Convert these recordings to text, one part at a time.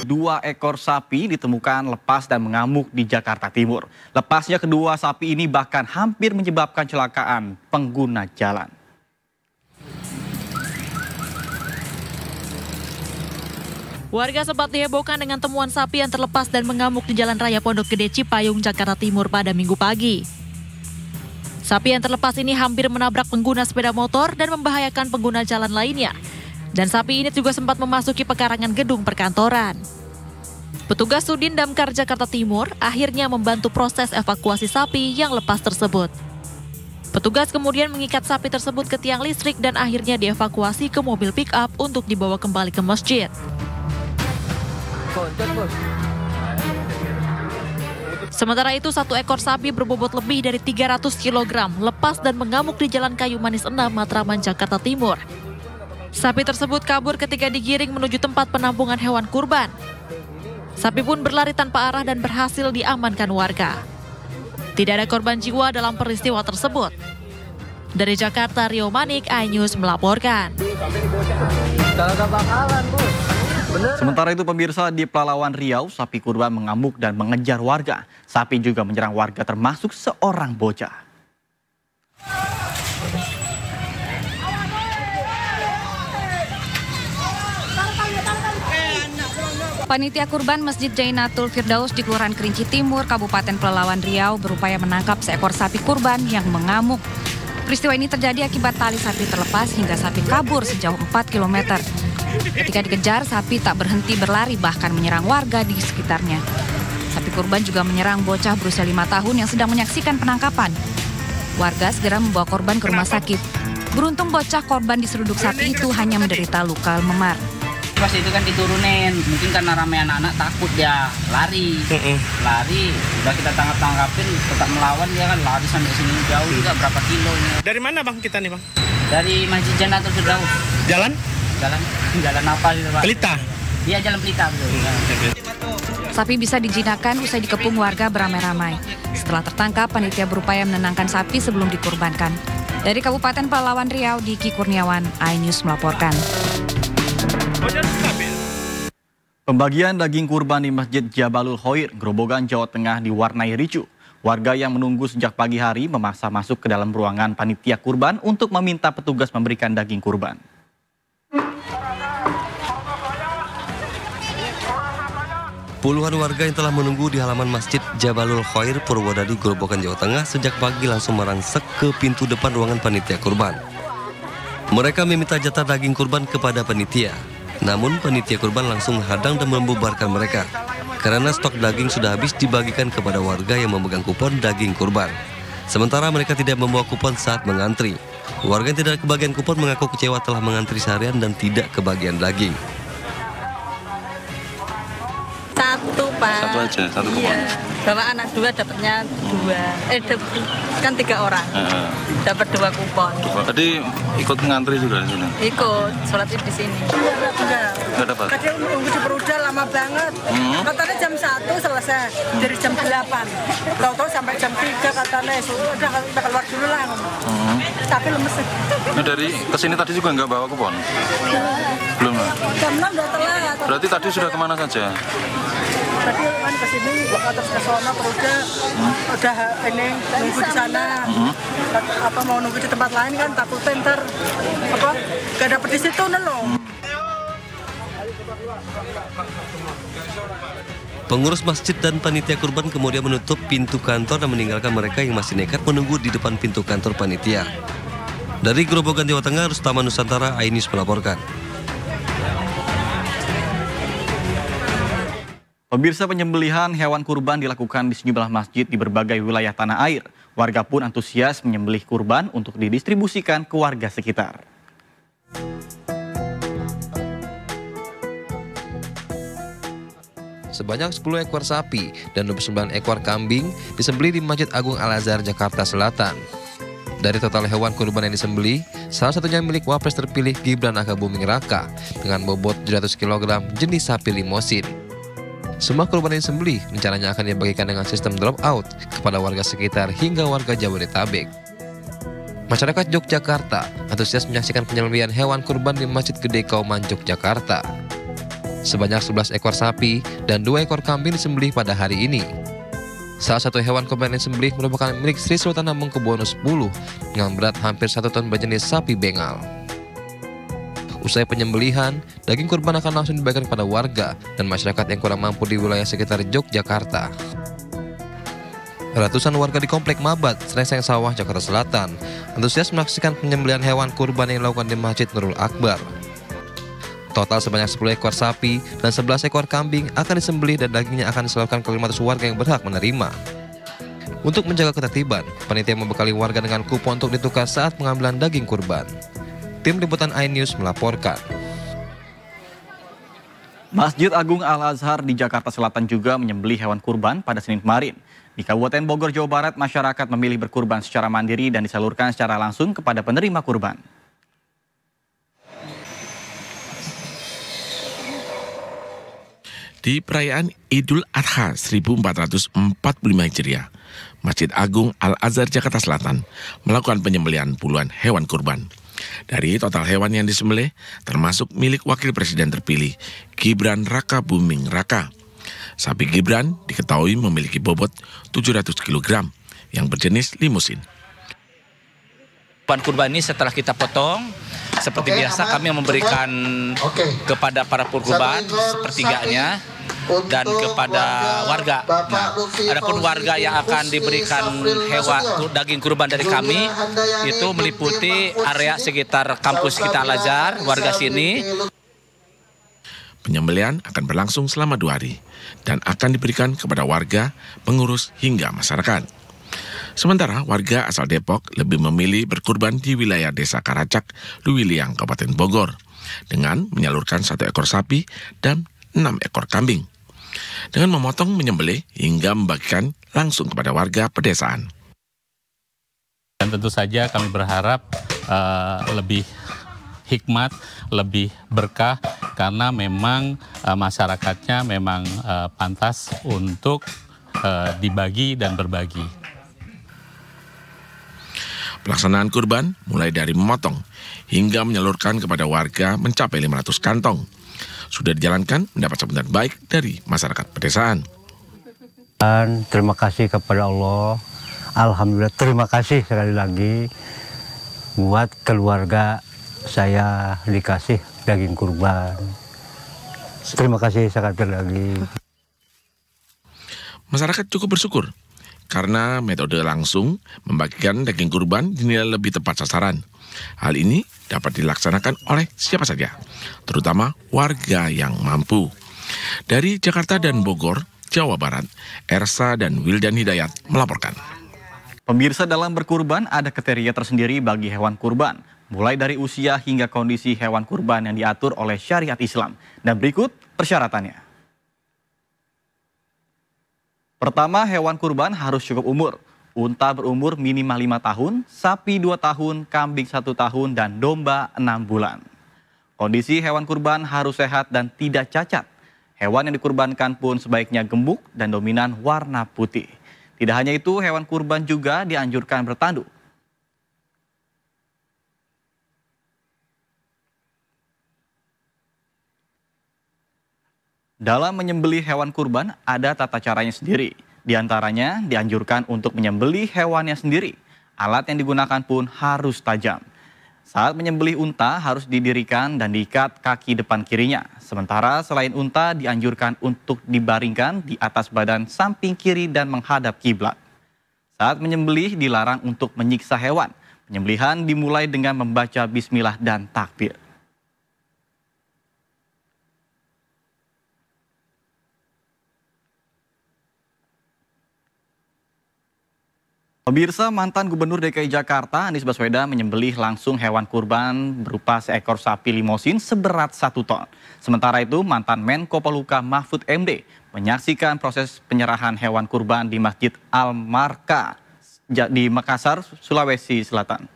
Dua ekor sapi ditemukan lepas dan mengamuk di Jakarta Timur. Lepasnya kedua sapi ini bahkan hampir menyebabkan kecelakaan pengguna jalan. Warga sempat dihebohkan dengan temuan sapi yang terlepas dan mengamuk di Jalan Raya Pondok Gede Cipayung, Jakarta Timur pada Minggu pagi. Sapi yang terlepas ini hampir menabrak pengguna sepeda motor dan membahayakan pengguna jalan lainnya. Dan sapi ini juga sempat memasuki pekarangan gedung perkantoran. Petugas Sudin Damkar Jakarta Timur akhirnya membantu proses evakuasi sapi yang lepas tersebut. Petugas kemudian mengikat sapi tersebut ke tiang listrik dan akhirnya dievakuasi ke mobil pick-up untuk dibawa kembali ke masjid. Sementara itu, satu ekor sapi berbobot lebih dari 300 kg lepas dan mengamuk di Jalan Kayu Manis 6, Matraman, Jakarta Timur. Sapi tersebut kabur ketika digiring menuju tempat penampungan hewan kurban. Sapi pun berlari tanpa arah dan berhasil diamankan warga. Tidak ada korban jiwa dalam peristiwa tersebut. Dari Jakarta, Rio Manik, iNews melaporkan. Sementara itu pemirsa, di Pelalawan Riau, sapi kurban mengamuk dan mengejar warga. Sapi juga menyerang warga termasuk seorang bocah. Panitia kurban Masjid Jainatul Firdaus di Kelurahan Kerinci Timur, Kabupaten Pelalawan Riau berupaya menangkap seekor sapi kurban yang mengamuk. Peristiwa ini terjadi akibat tali sapi terlepas hingga sapi kabur sejauh 4 km. Ketika dikejar, sapi tak berhenti berlari bahkan menyerang warga di sekitarnya. Sapi kurban juga menyerang bocah berusia 5 tahun yang sedang menyaksikan penangkapan. Warga segera membawa korban ke rumah sakit. Beruntung bocah korban diseruduk sapi itu hanya menderita luka memar. Pas itu kan diturunin, mungkin karena ramai anak-anak takut dia lari. Lari, udah kita tangkapin, tetap melawan, dia kan lari sampai sini jauh juga berapa kilo ini. Dari mana bang kita nih bang? Dari Masjid Jainatul Firdaus. Jalan? Jalan apa gitu pak? Pelita? Iya, Jalan Pelita. Sapi bisa dijinakkan usai dikepung warga beramai-ramai. Setelah tertangkap, panitia berupaya menenangkan sapi sebelum dikurbankan. Dari Kabupaten Pelalawan Riau, Diki Kurniawan, iNews melaporkan. Pembagian daging kurban di Masjid Jabalul Khair, Grobogan, Jawa Tengah diwarnai ricuh. Warga yang menunggu sejak pagi hari memaksa masuk ke dalam ruangan panitia kurban untuk meminta petugas memberikan daging kurban. Puluhan warga yang telah menunggu di halaman Masjid Jabalul Khair, Purwodadi, Grobogan, Jawa Tengah sejak pagi langsung merangsek ke pintu depan ruangan panitia kurban. Mereka meminta jatah daging kurban kepada panitia. Namun panitia kurban langsung menghadang dan membubarkan mereka karena stok daging sudah habis dibagikan kepada warga yang memegang kupon daging kurban. Sementara mereka tidak membawa kupon saat mengantri. Warga yang tidak kebagian kupon mengaku kecewa telah mengantri seharian dan tidak kebagian daging. Satu, Pak. Satu aja, satu kupon. Iya. Bawa anak 2 dapatnya 2. Kan 3 orang. Dapat 2 kupon. Tadi ikut mengantri juga di sini. Ikut sholat Id di sini. Nggak dapat. Tadi nunggu di Perudal lama banget. Katanya jam 1 selesai dari jam 8. Tahu-tahu sampai jam 3 katanya udah keluar dulu lah. Tapi lemes. Nah, dari kesini tadi juga nggak bawa kupon? Belum. Jam 6 udah telat. Berarti tadi sudah kemana saja? Tadi kan ke sini, terus ke sono Perudal. Udah ini nunggu di sana. Apa mau nunggu di tempat lain kan takutnya ntar apa gak dapet di situ loh. Pengurus masjid dan panitia kurban kemudian menutup pintu kantor dan meninggalkan mereka yang masih nekat menunggu di depan pintu kantor panitia. Dari Grobogan, Jawa Tengah, Rustama Nusantara, iNews melaporkan. Pemirsa, penyembelihan hewan kurban dilakukan di sejumlah masjid di berbagai wilayah tanah air. Warga pun antusias menyembelih kurban untuk didistribusikan ke warga sekitar. Sebanyak 10 ekor sapi dan 29 ekor kambing disembelih di Masjid Agung Al-Azhar, Jakarta Selatan. Dari total hewan kurban yang disembelih, salah satunya milik Wapres terpilih Gibran Rakabuming Raka dengan bobot 700 kg jenis sapi limosin. Semua kurban yang disembelih rencananya akan dibagikan dengan sistem drop out kepada warga sekitar hingga warga Jabodetabek. Masyarakat Yogyakarta antusias menyaksikan penyembelihan hewan kurban di Masjid Gede Kauman, Yogyakarta. Sebanyak 11 ekor sapi dan 2 ekor kambing disembelih pada hari ini. Salah satu hewan kurban yang disembelih merupakan milik Sri Sultan Hamengkubuwono X dengan berat hampir 1 ton berjenis sapi bengal. Usai penyembelihan, daging kurban akan langsung dibagikan kepada warga dan masyarakat yang kurang mampu di wilayah sekitar Yogyakarta. Ratusan warga di Komplek Mabat, Srengseng Sawah, Jakarta Selatan, antusias menyaksikan penyembelihan hewan kurban yang dilakukan di Masjid Nurul Akbar. Total sebanyak 10 ekor sapi dan 11 ekor kambing akan disembelih dan dagingnya akan disalurkan ke 500 warga yang berhak menerima. Untuk menjaga ketertiban, panitia membekali warga dengan kupon untuk ditukar saat pengambilan daging kurban. Tim Liputan iNews melaporkan. Masjid Agung Al-Azhar di Jakarta Selatan juga menyembelih hewan kurban pada Senin kemarin. Di Kabupaten Bogor, Jawa Barat, masyarakat memilih berkurban secara mandiri dan disalurkan secara langsung kepada penerima kurban. Di perayaan Idul Adha 1445 Hijriah, Masjid Agung Al-Azhar Jakarta Selatan melakukan penyembelihan puluhan hewan kurban. Dari total hewan yang disembelih, termasuk milik Wakil Presiden terpilih Gibran Rakabuming Raka. Sapi Gibran diketahui memiliki bobot 700 kg yang berjenis limusin. Hewan kurban ini setelah kita potong, seperti biasa kami memberikan kepada para kurban sepertiganya dan kepada warga. Nah, adapun warga yang akan diberikan hewan daging kurban dari kami itu meliputi area sekitar kampus kita Al-Azhar, warga sini. Penyembelihan akan berlangsung selama 2 hari dan akan diberikan kepada warga, pengurus hingga masyarakat. Sementara warga asal Depok lebih memilih berkurban di wilayah Desa Karacak, Luwiliang, Kabupaten Bogor, dengan menyalurkan 1 ekor sapi dan 6 ekor kambing, dengan memotong, menyembelih, hingga membagikan langsung kepada warga pedesaan. Dan tentu saja kami berharap lebih hikmat, lebih berkah, karena memang masyarakatnya memang pantas untuk dibagi dan berbagi. Pelaksanaan kurban mulai dari memotong hingga menyalurkan kepada warga mencapai 500 kantong. Sudah dijalankan mendapat sambutan baik dari masyarakat pedesaan. Dan terima kasih kepada Allah. Alhamdulillah, terima kasih sekali lagi buat keluarga saya dikasih daging kurban. Terima kasih sekali lagi. Masyarakat cukup bersyukur karena metode langsung membagikan daging kurban dinilai lebih tepat sasaran. Hal ini dapat dilaksanakan oleh siapa saja, terutama warga yang mampu. Dari Jakarta dan Bogor, Jawa Barat, Ersa dan Wildan Hidayat melaporkan. Pemirsa, dalam berkurban ada kriteria tersendiri bagi hewan kurban, mulai dari usia hingga kondisi hewan kurban yang diatur oleh syariat Islam. Dan berikut persyaratannya. Pertama, hewan kurban harus cukup umur. Unta berumur minimal 5 tahun, sapi 2 tahun, kambing 1 tahun, dan domba 6 bulan. Kondisi hewan kurban harus sehat dan tidak cacat. Hewan yang dikurbankan pun sebaiknya gemuk dan dominan warna putih. Tidak hanya itu, hewan kurban juga dianjurkan bertanduk. Dalam menyembelih hewan kurban ada tata caranya sendiri. Di antaranya dianjurkan untuk menyembelih hewannya sendiri. Alat yang digunakan pun harus tajam. Saat menyembelih unta harus didirikan dan diikat kaki depan kirinya. Sementara selain unta dianjurkan untuk dibaringkan di atas badan samping kiri dan menghadap kiblat. Saat menyembelih dilarang untuk menyiksa hewan. Penyembelihan dimulai dengan membaca bismillah dan takbir. Pemirsa, mantan Gubernur DKI Jakarta Anies Baswedan menyembelih langsung hewan kurban berupa seekor sapi limosin seberat 1 ton. Sementara itu, mantan Menko Polhukam Mahfud MD menyaksikan proses penyerahan hewan kurban di Masjid Al-Marka di Makassar, Sulawesi Selatan.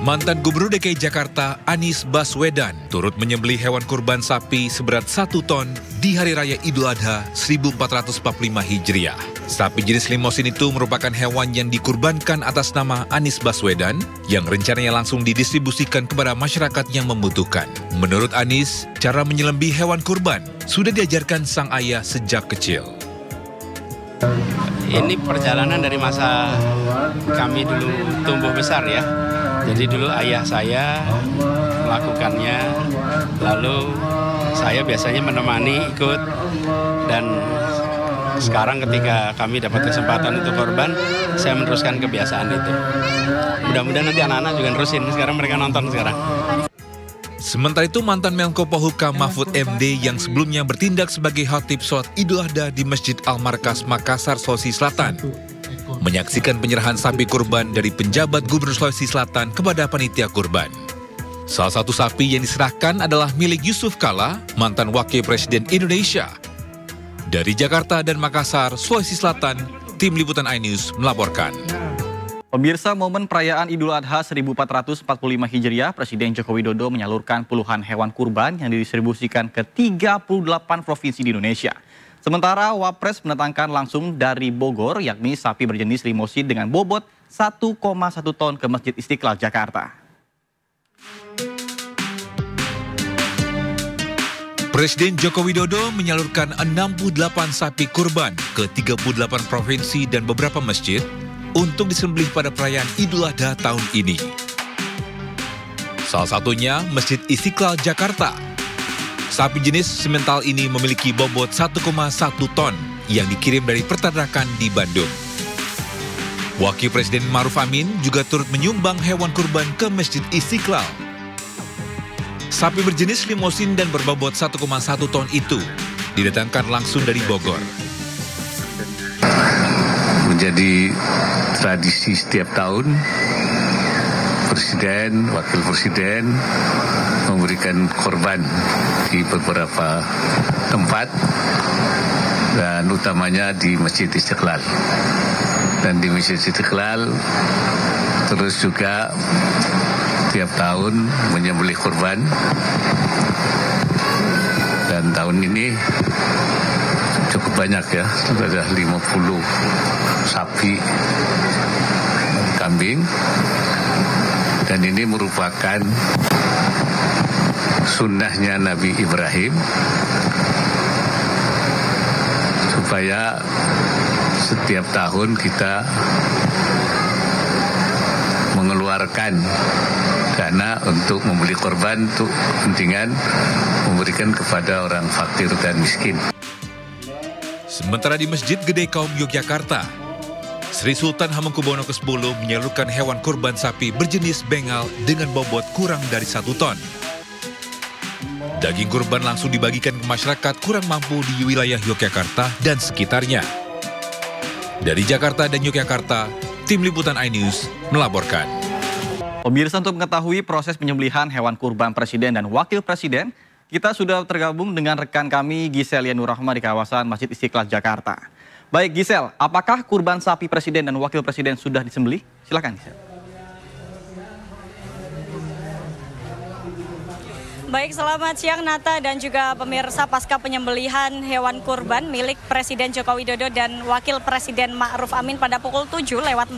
Mantan Gubernur DKI Jakarta Anies Baswedan turut menyembelih hewan kurban sapi seberat 1 ton di Hari Raya Idul Adha 1445 Hijriah. Sapi jenis limosin itu merupakan hewan yang dikurbankan atas nama Anies Baswedan yang rencananya langsung didistribusikan kepada masyarakat yang membutuhkan. Menurut Anies, cara menyembelih hewan kurban sudah diajarkan sang ayah sejak kecil. Ini perjalanan dari masa kami dulu tumbuh besar ya. Jadi dulu ayah saya melakukannya, lalu saya biasanya menemani ikut, dan sekarang ketika kami dapat kesempatan untuk korban, saya meneruskan kebiasaan itu. Mudah-mudahan nanti anak-anak juga nerusin, sekarang mereka nonton sekarang. Sementara itu, mantan Menko Polhukam Mahfud MD yang sebelumnya bertindak sebagai khatib sholat Idul Adha di Masjid Al-Markas Makassar, Sulawesi Selatan, menyaksikan penyerahan sapi kurban dari penjabat Gubernur Sulawesi Selatan kepada panitia kurban. Salah satu sapi yang diserahkan adalah milik Yusuf Kala, mantan Wakil Presiden Indonesia. Dari Jakarta dan Makassar, Sulawesi Selatan, Tim Liputan iNews melaporkan. Pemirsa, momen perayaan Idul Adha 1445 Hijriah, Presiden Joko Widodo menyalurkan puluhan hewan kurban yang didistribusikan ke 38 provinsi di Indonesia. Sementara Wapres mendatangkan langsung dari Bogor, yakni sapi berjenis limosin dengan bobot 1,1 ton ke Masjid Istiqlal, Jakarta. Presiden Joko Widodo menyalurkan 68 sapi kurban ke 38 provinsi dan beberapa masjid untuk disembelih pada perayaan Idul Adha tahun ini. Salah satunya Masjid Istiqlal, Jakarta. Sapi jenis semental ini memiliki bobot 1,1 ton yang dikirim dari peternakan di Bandung. Wakil Presiden Ma'ruf Amin juga turut menyumbang hewan kurban ke Masjid Istiqlal. Sapi berjenis limosin dan berbobot 1,1 ton itu didatangkan langsung dari Bogor. Menjadi tradisi setiap tahun, Presiden, Wakil Presiden memberikan korban di beberapa tempat dan utamanya di Masjid Istiqlal. Dan di Masjid Istiqlal terus juga tiap tahun menyembelih korban, dan tahun ini cukup banyak ya, sudah ada 50 sapi kambing, dan ini merupakan sunnahnya Nabi Ibrahim supaya setiap tahun kita mengeluarkan dana untuk membeli korban untuk kepentingan memberikan kepada orang fakir dan miskin. Sementara di Masjid Gede Kaum Yogyakarta, Sri Sultan Hamengkubuwono ke-10 menyalurkan hewan kurban sapi berjenis bengal dengan bobot kurang dari 1 ton. Daging kurban langsung dibagikan ke masyarakat kurang mampu di wilayah Yogyakarta dan sekitarnya. Dari Jakarta dan Yogyakarta, Tim Liputan iNews melaporkan. Pemirsa, untuk mengetahui proses penyembelihan hewan kurban Presiden dan Wakil Presiden, kita sudah tergabung dengan rekan kami Giselle Nurrahma di kawasan Masjid Istiqlal, Jakarta. Baik Giselle, apakah kurban sapi Presiden dan Wakil Presiden sudah disembelih? Silakan Giselle. Baik, selamat siang Nata dan juga pemirsa. Pasca penyembelihan hewan kurban milik Presiden Joko Widodo dan Wakil Presiden Ma'ruf Amin pada pukul 7:45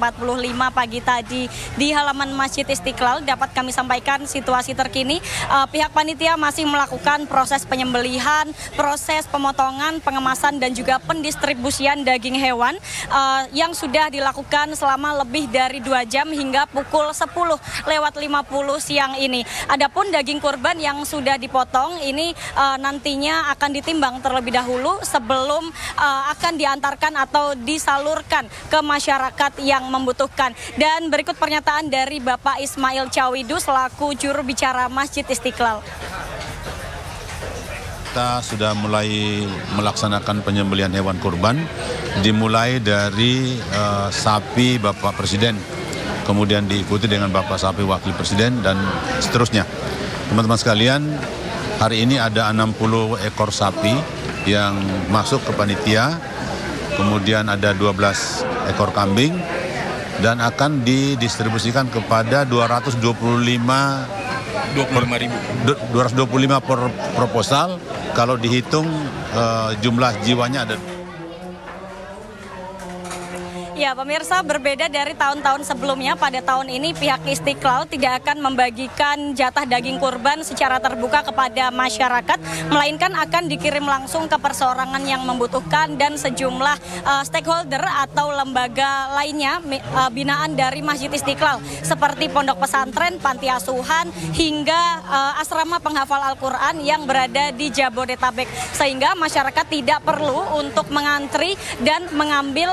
pagi tadi di halaman Masjid Istiqlal, dapat kami sampaikan situasi terkini. Pihak panitia masih melakukan proses penyembelihan, proses pemotongan, pengemasan dan juga pendistribusian daging hewan yang sudah dilakukan selama lebih dari 2 jam hingga pukul 10:50 siang ini. Adapun daging kurban yang sudah dipotong ini nantinya akan ditimbang terlebih dahulu sebelum akan diantarkan atau disalurkan ke masyarakat yang membutuhkan. Dan berikut pernyataan dari Bapak Ismail Cawidu selaku juru bicara Masjid Istiqlal. Kita sudah mulai melaksanakan penyembelihan hewan kurban, dimulai dari sapi Bapak Presiden, kemudian diikuti dengan Bapak sapi Wakil Presiden dan seterusnya. Teman-teman sekalian, hari ini ada 60 ekor sapi yang masuk ke panitia, kemudian ada 12 ekor kambing, dan akan didistribusikan kepada 225 per proposal. Kalau dihitung jumlah jiwanya ada. Ya pemirsa, berbeda dari tahun-tahun sebelumnya, pada tahun ini pihak Istiqlal tidak akan membagikan jatah daging kurban secara terbuka kepada masyarakat, melainkan akan dikirim langsung ke perseorangan yang membutuhkan dan sejumlah stakeholder atau lembaga lainnya binaan dari Masjid Istiqlal seperti pondok pesantren, panti asuhan, hingga asrama penghafal Al-Quran yang berada di Jabodetabek, sehingga masyarakat tidak perlu untuk mengantri dan mengambil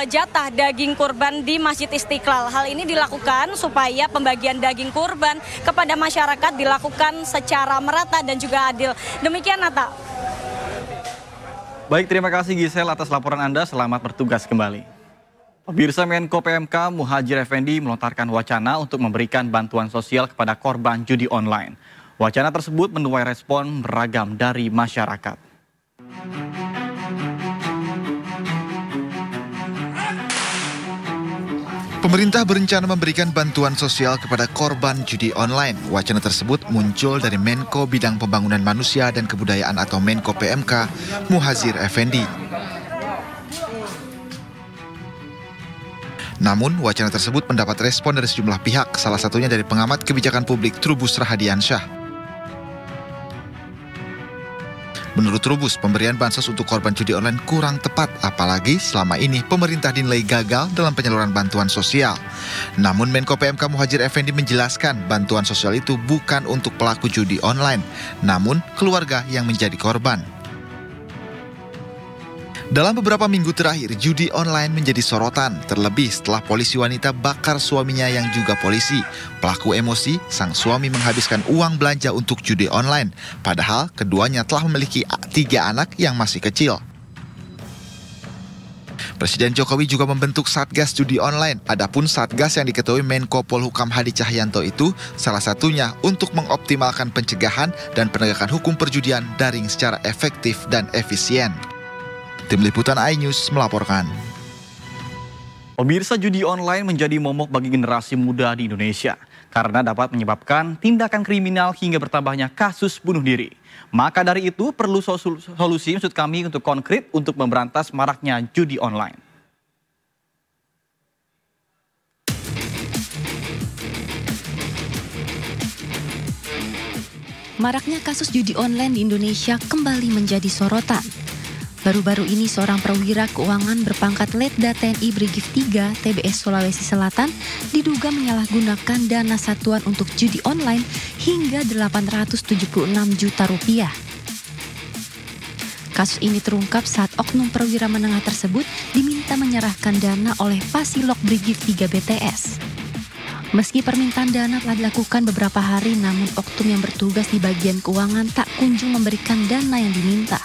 jatah daging kurban di Masjid Istiqlal. Hal ini dilakukan supaya pembagian daging kurban kepada masyarakat dilakukan secara merata dan juga adil. Demikian Nata. Baik, terima kasih Giselle atas laporan Anda. Selamat bertugas kembali. Pemirsa, Menko PMK Muhadjir Effendi melontarkan wacana untuk memberikan bantuan sosial kepada korban judi online. Wacana tersebut menuai respon beragam dari masyarakat. Pemerintah berencana memberikan bantuan sosial kepada korban judi online. Wacana tersebut muncul dari Menko Bidang Pembangunan Manusia dan Kebudayaan atau Menko PMK Muhadjir Effendi. Namun, wacana tersebut mendapat respon dari sejumlah pihak, salah satunya dari pengamat kebijakan publik Trubus Rahadiansyah. Menurut Trubus, pemberian bansos untuk korban judi online kurang tepat, apalagi selama ini pemerintah dinilai gagal dalam penyaluran bantuan sosial. Namun Menko PMK Muhadjir Effendi menjelaskan bantuan sosial itu bukan untuk pelaku judi online, namun keluarga yang menjadi korban. Dalam beberapa minggu terakhir, judi online menjadi sorotan, terlebih setelah polisi wanita bakar suaminya yang juga polisi. Pelaku emosi, sang suami menghabiskan uang belanja untuk judi online, padahal keduanya telah memiliki 3 anak yang masih kecil. Presiden Jokowi juga membentuk Satgas Judi Online. Adapun Satgas yang diketuai Menko Polhukam Hadi Cahyanto itu salah satunya untuk mengoptimalkan pencegahan dan penegakan hukum perjudian daring secara efektif dan efisien. Tim Liputan iNews melaporkan. Pemirsa, judi online menjadi momok bagi generasi muda di Indonesia karena dapat menyebabkan tindakan kriminal hingga bertambahnya kasus bunuh diri. Maka dari itu perlu solusi maksud kami untuk konkret untuk memberantas maraknya judi online. Maraknya kasus judi online di Indonesia kembali menjadi sorotan. Baru-baru ini seorang perwira keuangan berpangkat Letda TNI Brigif 3 TBS Sulawesi Selatan diduga menyalahgunakan dana satuan untuk judi online hingga 876 juta rupiah. Kasus ini terungkap saat oknum perwira menengah tersebut diminta menyerahkan dana oleh Pasilok Brigif 3 BTS. Meski permintaan dana telah dilakukan beberapa hari, namun oknum yang bertugas di bagian keuangan tak kunjung memberikan dana yang diminta.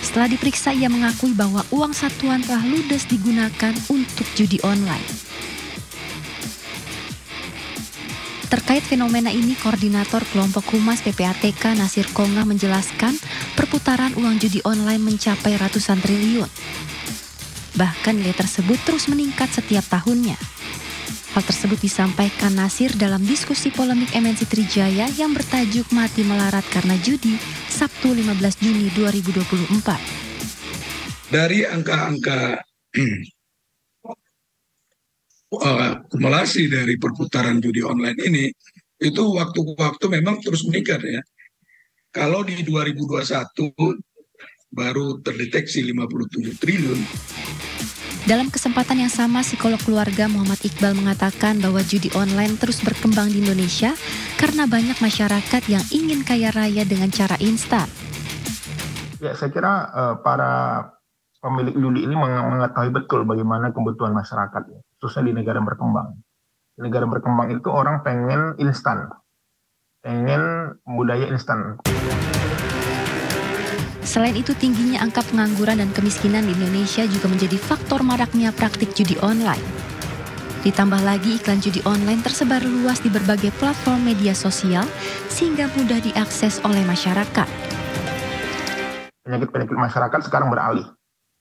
Setelah diperiksa, ia mengakui bahwa uang satuan telah ludes digunakan untuk judi online. Terkait fenomena ini, Koordinator Kelompok Humas PPATK Nasir Kongah menjelaskan perputaran uang judi online mencapai ratusan triliun. Bahkan nilai tersebut terus meningkat setiap tahunnya. Hal tersebut disampaikan Nasir dalam diskusi polemik MNC Trijaya yang bertajuk Mati Melarat Karena Judi, Sabtu 15 Juni 2024. Dari angka-angka akumulasi dari perputaran judi online ini, itu waktu-waktu memang terus meningkat ya. Kalau di 2021 baru terdeteksi 57 triliun. Dalam kesempatan yang sama, psikolog keluarga Muhammad Iqbal mengatakan bahwa judi online terus berkembang di Indonesia karena banyak masyarakat yang ingin kaya raya dengan cara instan. Ya, saya kira para pemilik judi ini mengetahui betul bagaimana kebutuhan masyarakat, khususnya di negara berkembang. Di negara berkembang itu orang pengen instan, pengen budaya instan. Selain itu, tingginya angka pengangguran dan kemiskinan di Indonesia juga menjadi faktor maraknya praktik judi online. Ditambah lagi iklan judi online tersebar luas di berbagai platform media sosial sehingga mudah diakses oleh masyarakat. Penyakit-penyakit masyarakat sekarang beralih.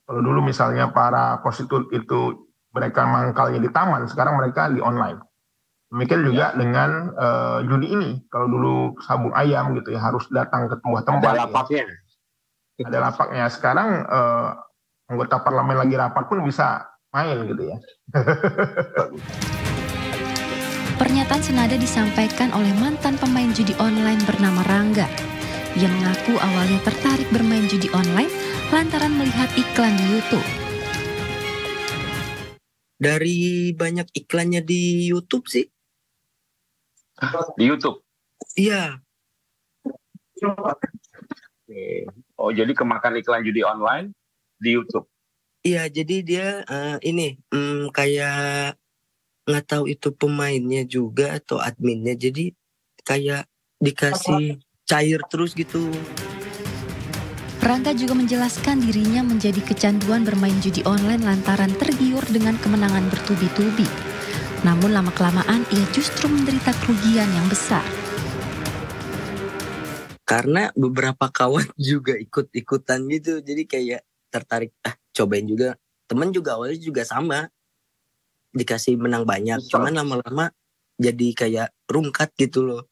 Kalau dulu misalnya para prostitut itu mereka mangkalnya di taman, sekarang mereka di online. Demikian juga dengan judi ini. Kalau dulu sabung ayam gitu ya harus datang ke sebuah tempat. Ada lapaknya. Ada lapaknya. Sekarang anggota parlemen lagi rapat pun bisa main gitu ya. Pernyataan senada disampaikan oleh mantan pemain judi online bernama Rangga. Ia mengaku awalnya tertarik bermain judi online lantaran melihat iklan di YouTube. Dari banyak iklannya di YouTube sih. Di YouTube? Iya. Oh, jadi kemakan iklan judi online di YouTube? Iya, jadi dia kayak nggak tahu itu pemainnya juga atau adminnya. Jadi kayak dikasih cair terus gitu. Rangga juga menjelaskan dirinya menjadi kecanduan bermain judi online lantaran tergiur dengan kemenangan bertubi-tubi. Namun lama-kelamaan ia justru menderita kerugian yang besar. Karena beberapa kawan juga ikut-ikutan gitu, jadi kayak tertarik, cobain juga. Temen juga awalnya juga sama, dikasih menang banyak, cuman lama-lama jadi kayak rungkat gitu loh.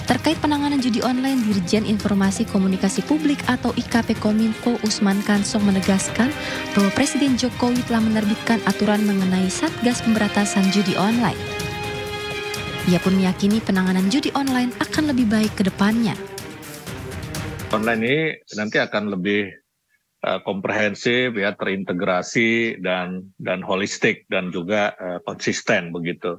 Terkait penanganan judi online, Dirjen Informasi Komunikasi Publik atau IKP Kominfo Usman Kansong menegaskan bahwa Presiden Jokowi telah menerbitkan aturan mengenai Satgas Pemberantasan Judi Online. Ia pun meyakini penanganan judi online akan lebih baik ke depannya. Online ini nanti akan lebih komprehensif, ya, terintegrasi dan holistik dan juga konsisten begitu.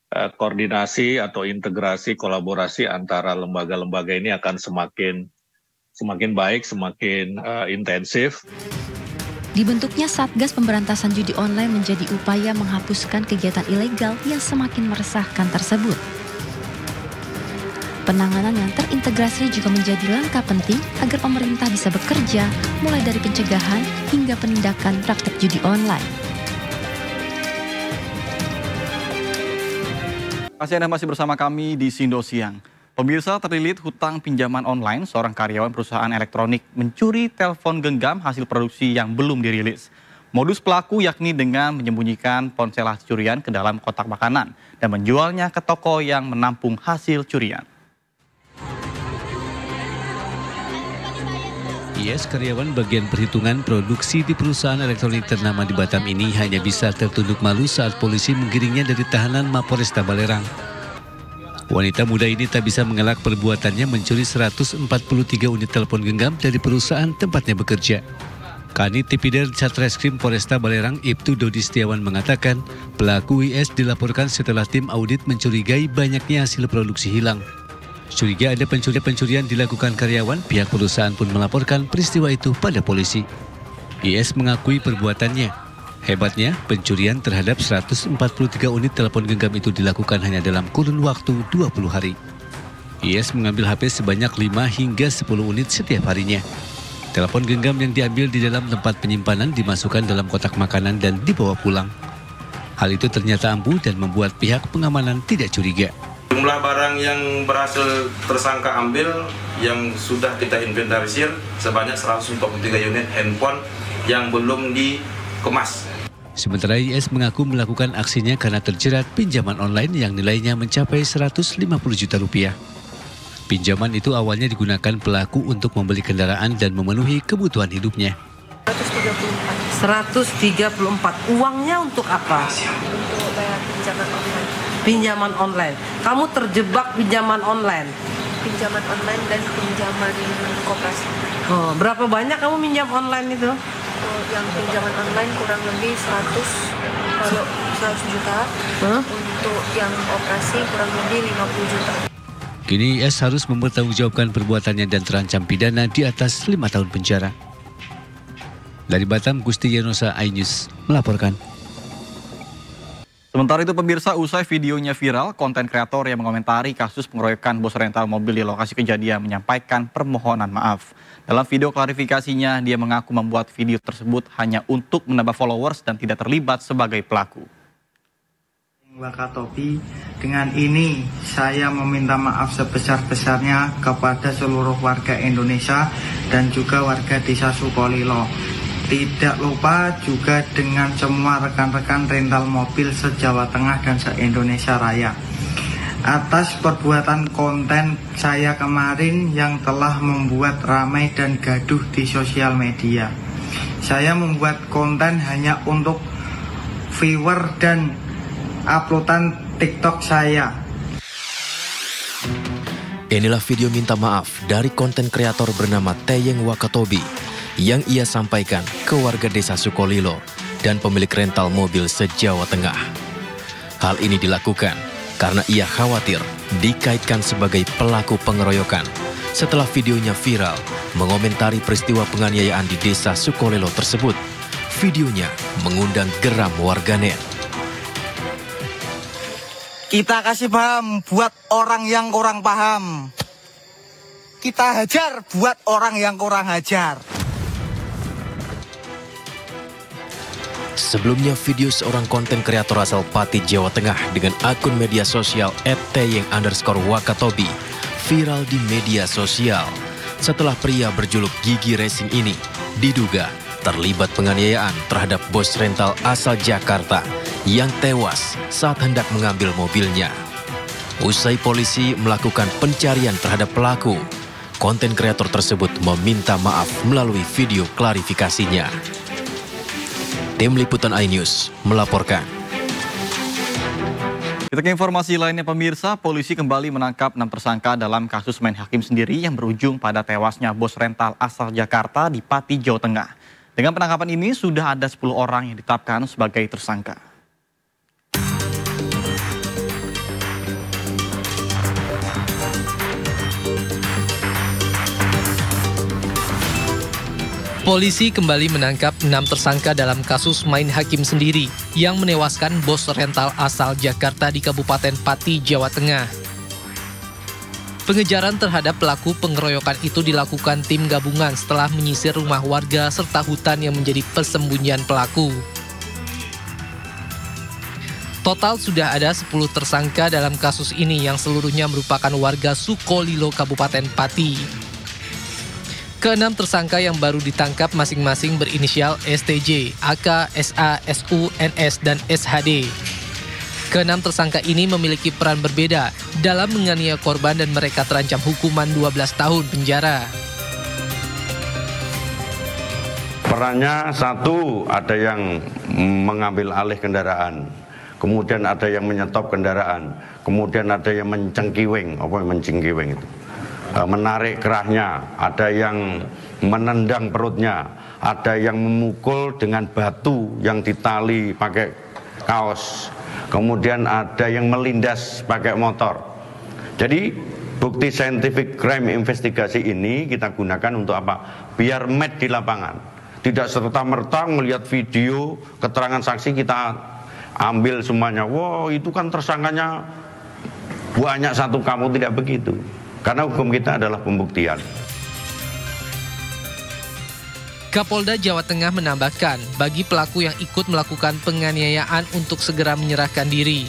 Koordinasi atau integrasi kolaborasi antara lembaga-lembaga ini akan semakin baik, semakin intensif. Dibentuknya Satgas Pemberantasan Judi Online menjadi upaya menghapuskan kegiatan ilegal yang semakin meresahkan tersebut. Penanganan yang terintegrasi juga menjadi langkah penting agar pemerintah bisa bekerja mulai dari pencegahan hingga penindakan praktik judi online. Anda masih bersama kami di Sindo Siang. Pemirsa, terlilit hutang pinjaman online, seorang karyawan perusahaan elektronik mencuri telepon genggam hasil produksi yang belum dirilis. Modus pelaku yakni dengan menyembunyikan ponsel hasil curian ke dalam kotak makanan dan menjualnya ke toko yang menampung hasil curian. IS, karyawan bagian perhitungan produksi di perusahaan elektronik ternama di Batam ini hanya bisa tertunduk malu saat polisi menggiringnya dari tahanan Mapolresta Balerang. Wanita muda ini tak bisa mengelak perbuatannya mencuri 143 unit telepon genggam dari perusahaan tempatnya bekerja. Kanit Tipidel Satreskrim Polresta Balerang Ibtu Dodi Setiawan mengatakan pelaku IS dilaporkan setelah tim audit mencurigai banyaknya hasil produksi hilang. Curiga ada pencurian dilakukan karyawan, pihak perusahaan pun melaporkan peristiwa itu pada polisi. IS mengakui perbuatannya. Hebatnya, pencurian terhadap 143 unit telepon genggam itu dilakukan hanya dalam kurun waktu 20 hari. IS mengambil HP sebanyak 5 hingga 10 unit setiap harinya. Telepon genggam yang diambil di dalam tempat penyimpanan dimasukkan dalam kotak makanan dan dibawa pulang. Hal itu ternyata ampuh dan membuat pihak pengamanan tidak curiga. Jumlah barang yang berhasil tersangka ambil yang sudah kita inventarisir sebanyak 143 unit handphone yang belum dikemas. Sementara IS mengaku melakukan aksinya karena terjerat pinjaman online yang nilainya mencapai 150 juta rupiah. Pinjaman itu awalnya digunakan pelaku untuk membeli kendaraan dan memenuhi kebutuhan hidupnya. 134. Uangnya untuk apa? Untuk bayar pinjaman online. Pinjaman online. Kamu terjebak pinjaman online? Pinjaman online dan pinjaman koperasi. Oh, berapa banyak kamu minjam online itu? Yang pinjaman online kurang lebih 100 juta. Untuk yang operasi kurang lebih 50 juta. Kini IS harus mempertanggungjawabkan perbuatannya dan terancam pidana di atas 5 tahun penjara. Dari Batam, Gusti Yanosa, iNews melaporkan. Sementara itu pemirsa, usai videonya viral, konten kreator yang mengomentari kasus pengeroyokan bos rental mobil di lokasi kejadian menyampaikan permohonan maaf. Dalam video klarifikasinya, dia mengaku membuat video tersebut hanya untuk menambah followers dan tidak terlibat sebagai pelaku. Wakatobi, dengan ini saya meminta maaf sebesar-besarnya kepada seluruh warga Indonesia dan juga warga Desa Sukolilo. Tidak lupa juga dengan semua rekan-rekan rental mobil se-Jawa Tengah dan se-Indonesia Raya. Atas perbuatan konten saya kemarin yang telah membuat ramai dan gaduh di sosial media. Saya membuat konten hanya untuk viewer dan uploadan TikTok saya. Inilah video minta maaf dari konten kreator bernama Teyeng Wakatobi yang ia sampaikan ke warga Desa Sukolilo dan pemilik rental mobil se-Jawa Tengah. Hal ini dilakukan karena ia khawatir dikaitkan sebagai pelaku pengeroyokan setelah videonya viral mengomentari peristiwa penganiayaan di Desa Sukolilo tersebut. Videonya mengundang geram warganet. Kita kasih paham buat orang yang kurang paham. Kita hajar buat orang yang kurang hajar. Sebelumnya video seorang konten kreator asal Pati, Jawa Tengah dengan akun media sosial @teyeng_wakatobi viral di media sosial setelah pria berjuluk Gigi Racing ini diduga terlibat penganiayaan terhadap bos rental asal Jakarta yang tewas saat hendak mengambil mobilnya. Usai polisi melakukan pencarian terhadap pelaku, konten kreator tersebut meminta maaf melalui video klarifikasinya. Tim Liputan iNews melaporkan. Kita ke informasi lainnya pemirsa, polisi kembali menangkap 6 tersangka dalam kasus main hakim sendiri yang berujung pada tewasnya bos rental asal Jakarta di Pati, Jawa Tengah. Dengan penangkapan ini sudah ada 10 orang yang ditetapkan sebagai tersangka. Polisi kembali menangkap 6 tersangka dalam kasus main hakim sendiri yang menewaskan bos rental asal Jakarta di Kabupaten Pati, Jawa Tengah. Pengejaran terhadap pelaku pengeroyokan itu dilakukan tim gabungan setelah menyisir rumah warga serta hutan yang menjadi persembunyian pelaku. Total sudah ada 10 tersangka dalam kasus ini yang seluruhnya merupakan warga Sukolilo, Kabupaten Pati. Ke-6 tersangka yang baru ditangkap masing-masing berinisial STJ, AK, SA, SU, NS, dan SHD. Ke-6 tersangka ini memiliki peran berbeda dalam menganiaya korban dan mereka terancam hukuman 12 tahun penjara. Perannya satu, ada yang mengambil alih kendaraan, kemudian ada yang menyetop kendaraan, kemudian ada yang mencengkiwing, itu? Menarik kerahnya, ada yang menendang perutnya, ada yang memukul dengan batu yang ditali pakai kaos, kemudian ada yang melindas pakai motor. Jadi bukti scientific crime investigasi ini kita gunakan untuk apa? Biar match di lapangan. Tidak serta-merta melihat video keterangan saksi kita ambil semuanya. Wow, itu kan tersangkanya banyak satu kamu, tidak begitu. Karena hukum kita adalah pembuktian. Kapolda Jawa Tengah menambahkan, bagi pelaku yang ikut melakukan penganiayaan untuk segera menyerahkan diri.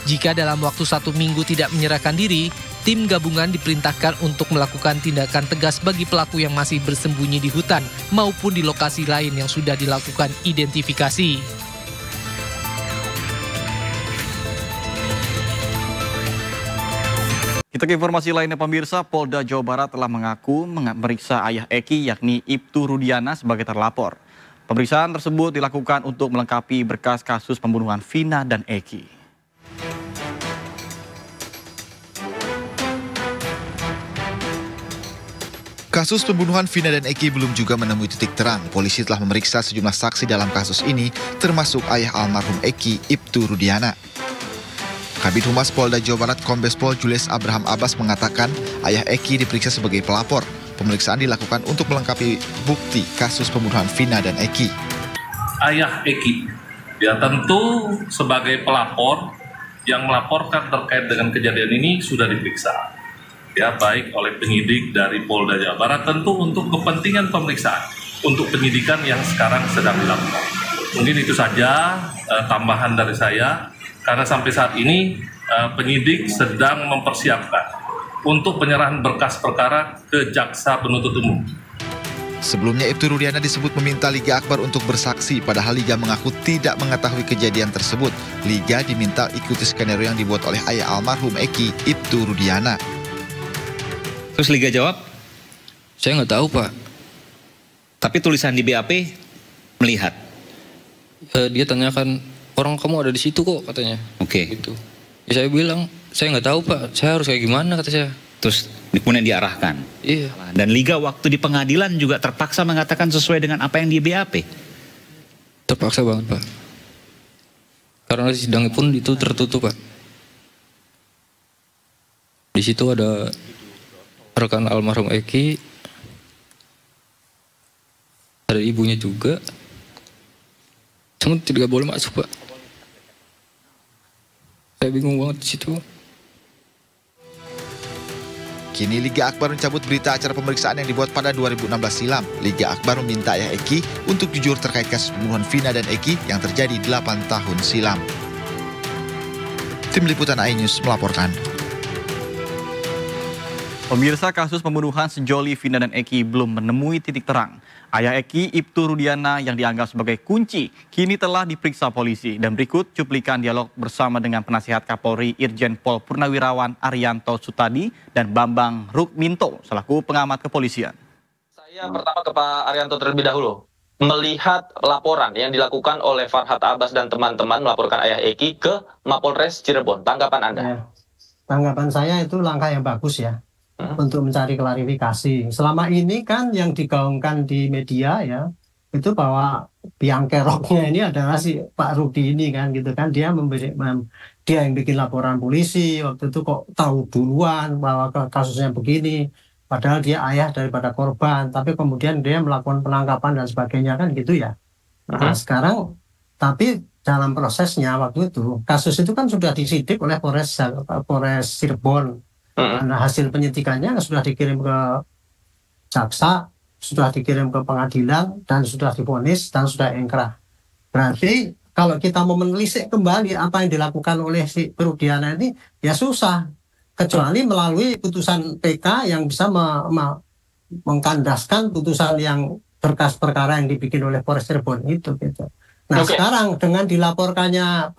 Jika dalam waktu 1 minggu tidak menyerahkan diri, tim gabungan diperintahkan untuk melakukan tindakan tegas bagi pelaku yang masih bersembunyi di hutan maupun di lokasi lain yang sudah dilakukan identifikasi. Kita ke informasi lainnya pemirsa, Polda Jawa Barat telah mengaku memeriksa ayah Eki yakni Ibtu Rudiana sebagai terlapor. Pemeriksaan tersebut dilakukan untuk melengkapi berkas kasus pembunuhan Vina dan Eki. Kasus pembunuhan Vina dan Eki belum juga menemui titik terang. Polisi telah memeriksa sejumlah saksi dalam kasus ini, termasuk ayah almarhum Eki, Ibtu Rudiana. Kabid Humas Polda Jawa Barat Kombes Pol Julius Abraham Abbas mengatakan ayah Eki diperiksa sebagai pelapor. Pemeriksaan dilakukan untuk melengkapi bukti kasus pembunuhan Vina dan Eki. Ayah Eki, ya tentu sebagai pelapor yang melaporkan terkait dengan kejadian ini sudah diperiksa. Ya, baik oleh penyidik dari Polda Jawa Barat tentu untuk kepentingan pemeriksaan, untuk penyidikan yang sekarang sedang dilakukan. Mungkin itu saja tambahan dari saya, karena sampai saat ini penyidik sedang mempersiapkan untuk penyerahan berkas perkara ke Jaksa Penuntut Umum. Sebelumnya Ibtu Rudiana disebut meminta Liga Akbar untuk bersaksi, padahal Liga mengaku tidak mengetahui kejadian tersebut. Liga diminta ikuti skenario yang dibuat oleh ayah almarhum Eki, Ibtu Rudiana. Terus Liga jawab, saya nggak tahu Pak. Tapi tulisan di BAP melihat. Dia tanyakan, orang kamu ada di situ kok katanya. Oke. Gitu. Ya saya bilang, saya nggak tahu Pak, saya harus kayak gimana kata saya. Terus kemudian diarahkan. Iya. Dan Liga waktu di pengadilan juga terpaksa mengatakan sesuai dengan apa yang di BAP. Terpaksa banget Pak. Karena sidang pun itu tertutup Pak. Di situ ada rekan almarhum Eki, ada ibunya juga, cuma tidak boleh masuk Pak. Saya bingung banget di situ. Kini Liga Akbar mencabut berita acara pemeriksaan yang dibuat pada 2016 silam. Liga Akbar meminta ayah Eki untuk jujur terkait kasus pembunuhan Vina dan Eki yang terjadi 8 tahun silam. Tim Liputan iNews melaporkan. Pemirsa, kasus pembunuhan sejoli Vina dan Eki belum menemui titik terang. Ayah Eki, Ibtu Rudiana yang dianggap sebagai kunci, kini telah diperiksa polisi. Dan berikut cuplikan dialog bersama dengan penasihat Kapolri Irjen Pol Purnawirawan Arianto Sutadi dan Bambang Rukminto selaku pengamat kepolisian. Saya pertama ke Pak Arianto terlebih dahulu. Melihat laporan yang dilakukan oleh Farhad Abbas dan teman-teman melaporkan ayah Eki ke Mapolres Cirebon, tanggapan Anda? Ya, tanggapan saya itu langkah yang bagus ya. Untuk mencari klarifikasi. Selama ini kan yang digaungkan di media ya, itu bahwa biang keroknya ini adalah si Pak Rudi ini kan gitu kan. Dia yang bikin laporan polisi, waktu itu kok tahu duluan bahwa kasusnya begini. Padahal dia ayah daripada korban, tapi kemudian dia melakukan penangkapan dan sebagainya kan gitu ya. Nah sekarang, tapi dalam prosesnya waktu itu, kasus itu kan sudah disidik oleh Polres Cirebon. Nah, hasil penyidikannya sudah dikirim ke jaksa, sudah dikirim ke pengadilan, dan sudah divonis, dan sudah ingkrah. Berarti kalau kita mau menelisik kembali apa yang dilakukan oleh si Rudiana ini, ya susah. Kecuali melalui putusan PK yang bisa mengkandaskan putusan yang berkas perkara yang dibikin oleh Polres Cirebon itu. Gitu. Nah sekarang dengan dilaporkannya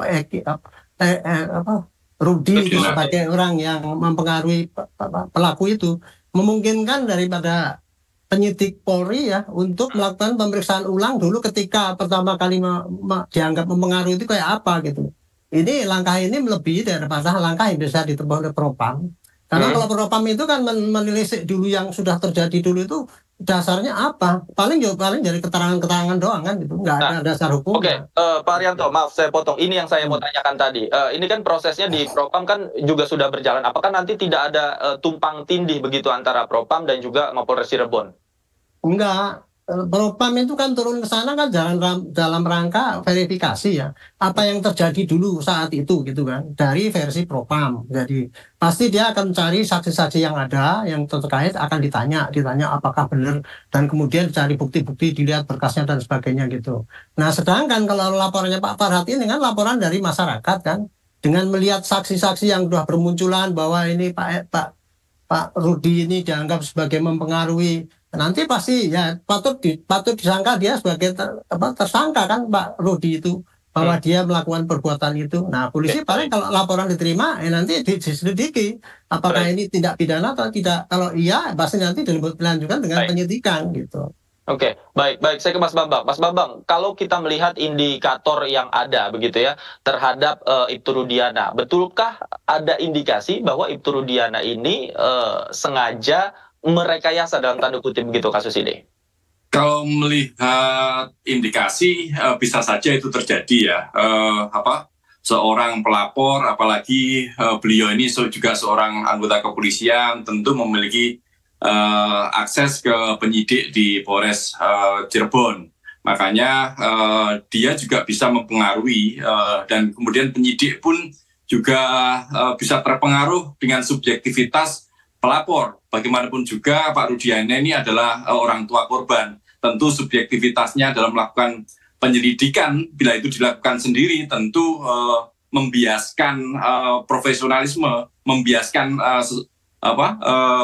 Rudi itu sebagai orang yang mempengaruhi pelaku itu, memungkinkan daripada penyidik Polri ya untuk melakukan pemeriksaan ulang dulu ketika pertama kali dianggap mempengaruhi itu kayak apa gitu. Ini langkah ini melebihi daripada langkah yang bisa ditempuh oleh Propam. Karena kalau Propam itu kan menelisik dulu yang sudah terjadi dulu itu dasarnya apa? Paling dari keterangan-keterangan doang kan gitu, nggak ada dasar hukum. Oke, Pak Arianto, maaf saya potong. Ini yang saya mau tanyakan tadi. Ini kan prosesnya di Propam kan juga sudah berjalan. Apakah nanti tidak ada tumpang tindih begitu antara Propam dan juga Mapolres Cirebon? Enggak. Propam itu kan turun ke sana kan dalam rangka verifikasi ya. Apa yang terjadi dulu saat itu gitu kan. Dari versi Propam. Jadi pasti dia akan mencari saksi-saksi yang ada, yang terkait akan ditanya apakah benar. Dan kemudian cari bukti-bukti, dilihat berkasnya dan sebagainya gitu. Nah sedangkan kalau laporannya Pak Farhad ini kan laporan dari masyarakat kan. Dengan melihat saksi-saksi yang sudah bermunculan bahwa ini Pak Rudi ini dianggap sebagai mempengaruhi, nanti pasti ya patut disangka dia sebagai tersangka kan Pak Rudi itu, bahwa dia melakukan perbuatan itu. Nah polisi paling kalau laporan diterima nanti diselidiki apakah ini tindak pidana atau tidak. Kalau iya pasti nanti dilanjutkan dengan penyidikan gitu. Oke, baik. Saya ke Mas Bambang. Mas Bambang, kalau kita melihat indikator yang ada begitu ya terhadap Ibtu Rudiana, betulkah ada indikasi bahwa Ibtu Rudiana ini sengaja merekayasa dalam tanda kutip begitu kasus ini? Kalau melihat indikasi bisa saja itu terjadi ya. Seorang pelapor, apalagi beliau ini juga seorang anggota kepolisian, tentu memiliki akses ke penyidik di Polres Cirebon. Makanya dia juga bisa mempengaruhi dan kemudian penyidik pun juga bisa terpengaruh dengan subjektivitas pelapor. Bagaimanapun juga Pak Rudiana ini adalah orang tua korban. Tentu subjektivitasnya dalam melakukan penyelidikan, bila itu dilakukan sendiri, tentu membiaskan profesionalisme, membiaskan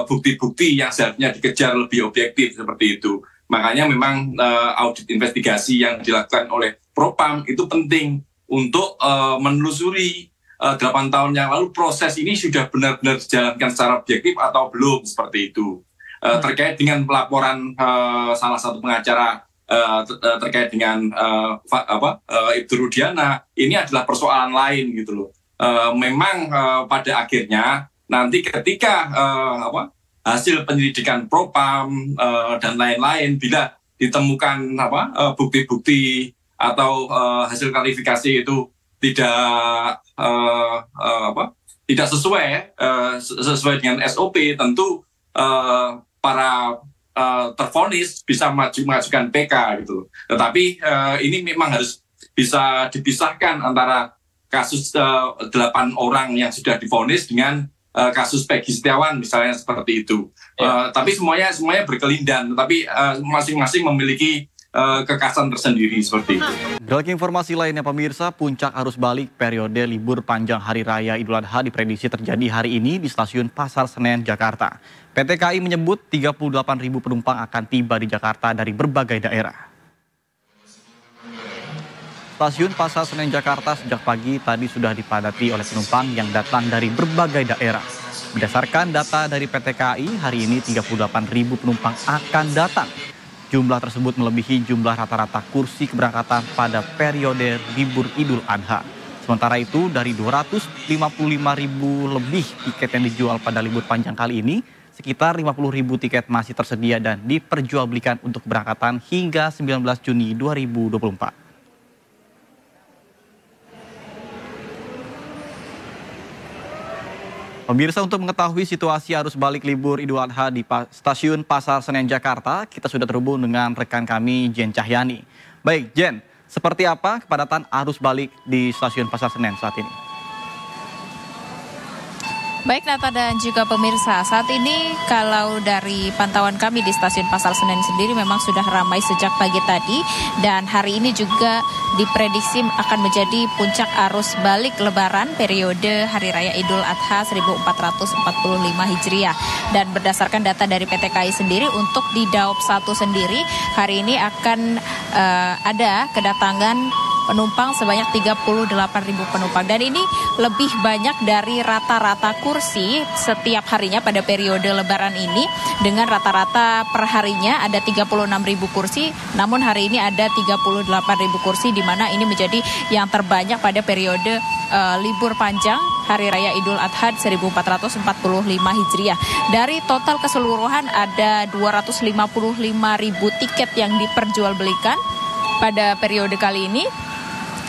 bukti-bukti yang seharusnya dikejar lebih objektif seperti itu. Makanya memang audit investigasi yang dilakukan oleh Propam itu penting untuk menelusuri 8 tahun yang lalu proses ini sudah benar-benar dijalankan secara objektif atau belum seperti itu. Terkait dengan pelaporan salah satu pengacara terkait dengan Ibtu Rudiana, ini adalah persoalan lain gitu loh. Memang pada akhirnya nanti ketika hasil penyelidikan Propam dan lain-lain, bila ditemukan bukti-bukti atau hasil klarifikasi itu tidak sesuai dengan SOP, tentu para tervonis bisa mengajukan PK gitu. Tetapi ini memang harus bisa dipisahkan antara kasus 8 orang yang sudah divonis dengan kasus Peggy Setiawan misalnya seperti itu. Tapi semuanya berkelindan, tapi masing-masing memiliki kekhasan tersendiri seperti itu. Beralih informasi lainnya pemirsa, puncak arus balik periode libur panjang Hari Raya Idul Adha diprediksi terjadi hari ini di Stasiun Pasar Senen, Jakarta. PT KAI menyebut 38.000 penumpang akan tiba di Jakarta dari berbagai daerah. Stasiun Pasar Senen Jakarta sejak pagi tadi sudah dipadati oleh penumpang yang datang dari berbagai daerah. Berdasarkan data dari PT KAI, hari ini 38.000 penumpang akan datang. Jumlah tersebut melebihi jumlah rata-rata kursi keberangkatan pada periode libur Idul Adha. Sementara itu, dari 255.000 lebih tiket yang dijual pada libur panjang kali ini, sekitar 50.000 tiket masih tersedia dan diperjualbelikan untuk keberangkatan hingga 19 Juni 2024. Pemirsa, untuk mengetahui situasi arus balik libur Idul Adha di Stasiun Pasar Senen Jakarta, kita sudah terhubung dengan rekan kami Jen Cahyani. Baik, Jen, seperti apa kepadatan arus balik di Stasiun Pasar Senen saat ini? Baik Nata dan juga pemirsa, saat ini kalau dari pantauan kami di Stasiun Pasar Senen sendiri memang sudah ramai sejak pagi tadi, dan hari ini juga diprediksi akan menjadi puncak arus balik lebaran periode Hari Raya Idul Adha 1445 Hijriah. Dan berdasarkan data dari PT KAI sendiri, untuk di Daop 1 sendiri hari ini akan ada kedatangan penumpang sebanyak 38.000 penumpang, dan ini lebih banyak dari rata-rata kursi setiap harinya pada periode lebaran ini. Dengan rata-rata perharinya ada 36.000 kursi, namun hari ini ada 38.000 kursi, di mana ini menjadi yang terbanyak pada periode libur panjang Hari Raya Idul Adha 1445 Hijriah. Dari total keseluruhan ada 255.000 tiket yang diperjualbelikan pada periode kali ini.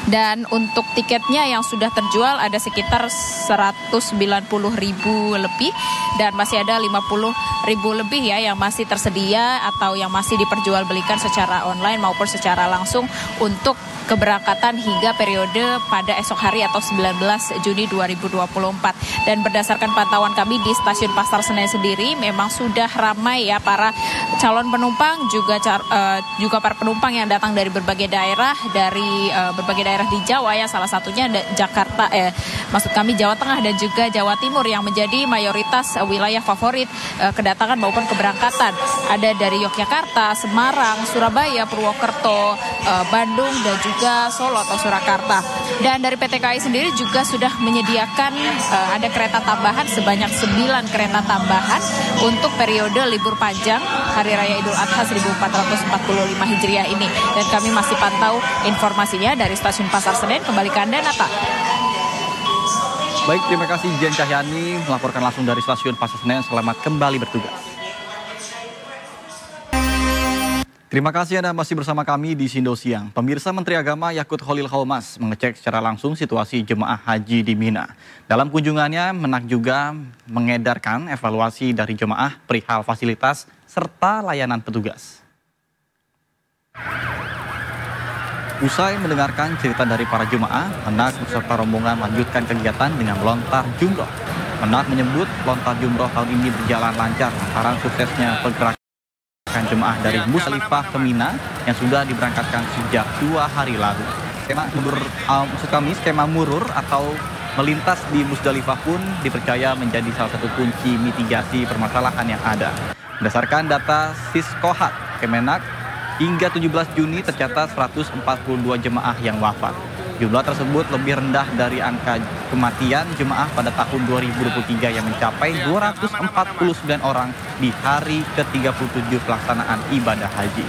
Dan untuk tiketnya yang sudah terjual ada sekitar 190.000 lebih dan masih ada 50.000 lebih ya yang masih tersedia atau yang masih diperjualbelikan secara online maupun secara langsung untuk keberangkatan hingga periode pada esok hari atau 19 Juni 2024. Dan berdasarkan pantauan kami di Stasiun Pasar Senen sendiri memang sudah ramai ya para calon penumpang juga para penumpang yang datang dari berbagai daerah berbagai daerah di Jawa ya, salah satunya Jakarta maksud kami Jawa Tengah dan juga Jawa Timur yang menjadi mayoritas wilayah favorit kedatangan maupun keberangkatan. Ada dari Yogyakarta, Semarang, Surabaya, Purwokerto, Bandung dan juga Solo atau Surakarta. Dan dari PT KAI sendiri juga sudah menyediakan ada kereta tambahan sebanyak 9 kereta tambahan untuk periode libur panjang Hari Raya Idul Adha 1445 Hijriah ini. Dan kami masih pantau informasinya dari Stasiun Pasar Senen. Kembali ke Anda, Nata. Baik, terima kasih Jen Cahyani melaporkan langsung dari Stasiun Pasar Senen. Selamat kembali bertugas. Terima kasih Anda masih bersama kami di Sindo Siang. Pemirsa, Menteri Agama Yakut Khalil Qaumas mengecek secara langsung situasi jemaah haji di Mina. Dalam kunjungannya, Menak juga mengedarkan evaluasi dari jemaah perihal fasilitas serta layanan petugas. Usai mendengarkan cerita dari para jemaah, Menak beserta rombongan melanjutkan kegiatan dengan melontar jumroh. Menak menyebut lontar jumroh tahun ini berjalan lancar lantaran suksesnya pergerakan jemaah dari Musdalifah ke Mina yang sudah diberangkatkan sejak 2 hari lalu. Skema murur atau melintas di Musdalifah pun dipercaya menjadi salah satu kunci mitigasi permasalahan yang ada. Berdasarkan data Siskohat Kemenak, hingga 17 Juni tercatat 142 jemaah yang wafat. Jumlah tersebut lebih rendah dari angka kematian jemaah pada tahun 2023 yang mencapai 249 orang di hari ke-37 pelaksanaan ibadah haji.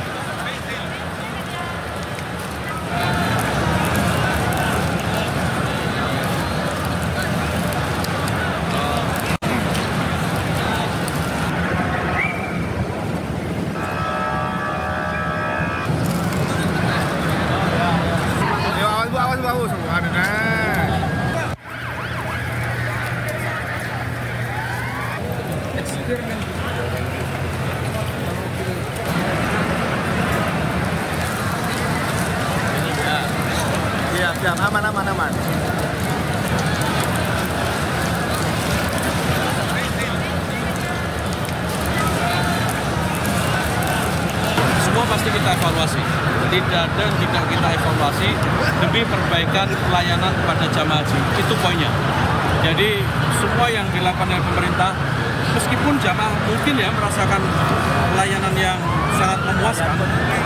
Aman. Semua pasti kita evaluasi. Tidak ada yang tidak kita evaluasi demi perbaikan pelayanan kepada jamaah haji. Itu poinnya. Jadi semua yang dilakukan oleh pemerintah, meskipun jamaah mungkin ya merasakan pelayanan yang sangat memuaskan,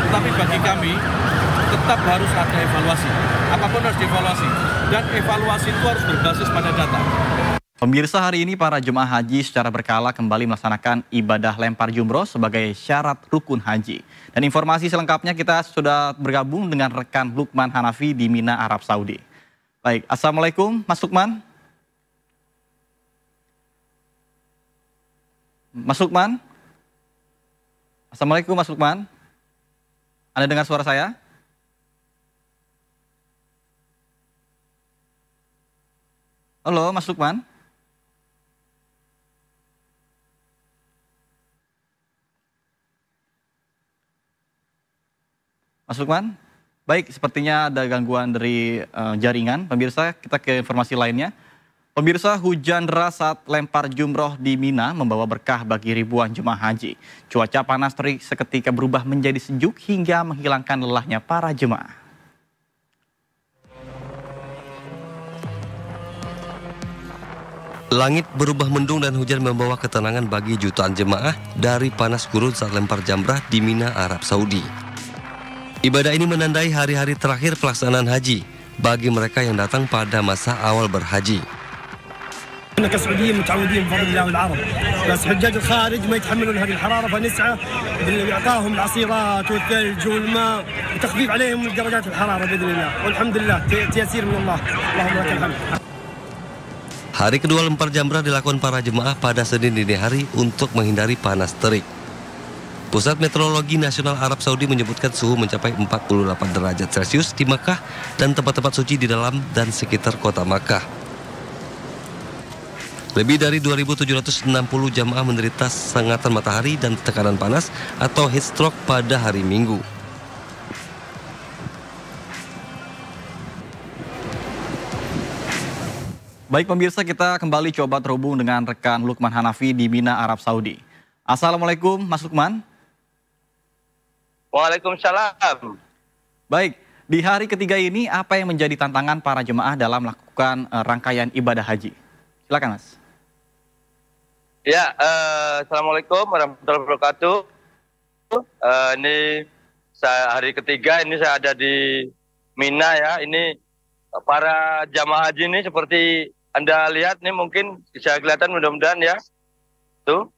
tapi bagi kami tetap harus ada evaluasi. Apapun harus dievaluasi. Dan evaluasi itu harus berbasis pada data. Pemirsa, hari ini para jemaah haji secara berkala kembali melaksanakan ibadah lempar jumroh sebagai syarat rukun haji. Dan informasi selengkapnya kita sudah bergabung dengan rekan Lukman Hanafi di Mina, Arab Saudi. Baik, Assalamualaikum Mas Lukman. Mas Lukman. Assalamualaikum Mas Lukman. Anda dengar suara saya? Halo Mas Lukman. Mas Lukman, baik, sepertinya ada gangguan dari jaringan. Pemirsa, kita ke informasi lainnya. Pemirsa, hujan deras saat lempar jumroh di Mina membawa berkah bagi ribuan jemaah haji. Cuaca panas terik seketika berubah menjadi sejuk hingga menghilangkan lelahnya para jemaah. Langit berubah mendung dan hujan membawa ketenangan bagi jutaan jemaah dari panas gurun saat lempar jamrah di Mina, Arab Saudi. Ibadah ini menandai hari-hari terakhir pelaksanaan haji bagi mereka yang datang pada masa awal berhaji. احنا كسعوديين متعودين بفضل الله والعرب بس حجاج الخارج ما يتحملون هذه الحراره فنسعى باعطائهم العصيرات والثلج والماء وتخفيف عليهم درجات الحراره باذن الله والحمد لله تيسير من الله اللهم لك الحمد. Hari kedua lempar jamrah dilakukan para jemaah pada Senin dini hari untuk menghindari panas terik. Pusat Meteorologi Nasional Arab Saudi menyebutkan suhu mencapai 48 derajat Celcius di Makkah dan tempat-tempat suci di dalam dan sekitar kota Makkah. Lebih dari 2.760 jamaah menderita sengatan matahari dan tekanan panas atau heat stroke pada hari Minggu. Baik pemirsa, kita kembali coba terhubung dengan rekan Lukman Hanafi di Mina, Arab Saudi. Assalamualaikum Mas Lukman. Waalaikumsalam. Baik, di hari ketiga ini apa yang menjadi tantangan para jemaah dalam melakukan rangkaian ibadah haji? Silakan Mas. Ya, Assalamualaikum warahmatullahi wabarakatuh. Ini hari ketiga, ini saya ada di Mina ya. Ini para jamaah haji ini seperti Anda lihat nih, mungkin bisa kelihatan mudah-mudahan ya. Tuh,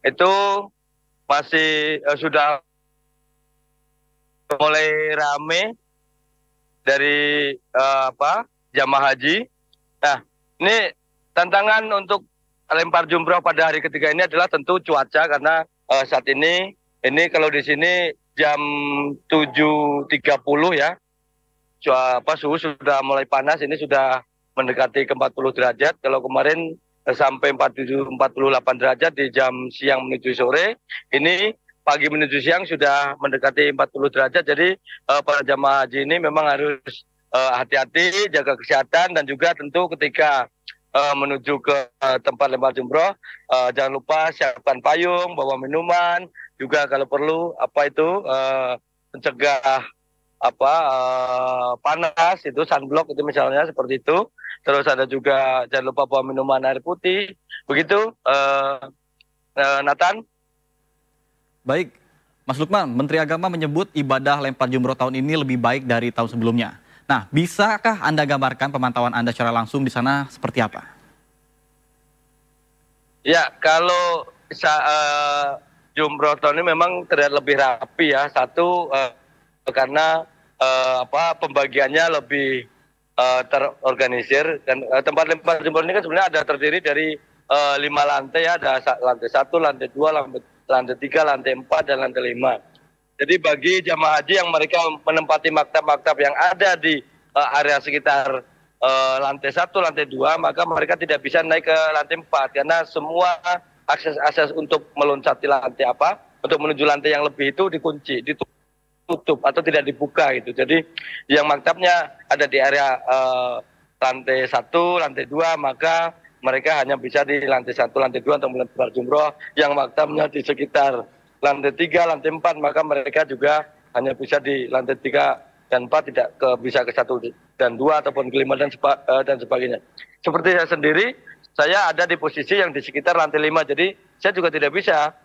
itu masih sudah mulai rame dari jamaah haji. Nah, ini tantangan untuk lempar jumroh pada hari ketiga ini adalah tentu cuaca, karena saat ini kalau di sini jam 7.30 ya, suhu sudah mulai panas, ini sudah mendekati ke 40 derajat. Kalau kemarin sampai 48 derajat di jam siang menuju sore, ini pagi menuju siang sudah mendekati 40 derajat. Jadi para jamaah haji ini memang harus hati-hati, jaga kesehatan, dan juga tentu ketika menuju ke tempat lempar jumroh, jangan lupa siapkan payung, bawa minuman, juga kalau perlu mencegah panas, itu sunblock itu misalnya, seperti itu. Terus ada juga jangan lupa bawa minuman air putih. Begitu, Nathan. Baik, Mas Lukman, Menteri Agama menyebut ibadah lempar jumroh tahun ini lebih baik dari tahun sebelumnya. Nah, bisakah Anda gambarkan pemantauan Anda secara langsung di sana seperti apa? Ya, kalau jumroh tahun ini memang terlihat lebih rapi ya. Satu, karena pembagiannya lebih terorganisir, dan tempat lempar jumroh ini kan sebenarnya ada terdiri dari 5 lantai ya, ada lantai 1, lantai 2, lantai 3, lantai 4, dan lantai 5. Jadi bagi jamaah haji yang mereka menempati maktab-maktab yang ada di area sekitar lantai 1, lantai 2, maka mereka tidak bisa naik ke lantai 4 karena semua akses untuk meloncati lantai untuk menuju lantai yang lebih itu dikunci, ditutup atau tidak dibuka gitu. Jadi yang maktabnya ada di area lantai 1, lantai 2, maka mereka hanya bisa di lantai 1, lantai 2 untuk melempar jumroh. Yang maktabnya di sekitar lantai 3, lantai 4, maka mereka juga hanya bisa di lantai 3 dan 4, tidak bisa ke 1 dan 2 ataupun ke 5 dan sebagainya. Seperti saya sendiri, saya ada di posisi yang di sekitar lantai 5, jadi saya juga tidak bisa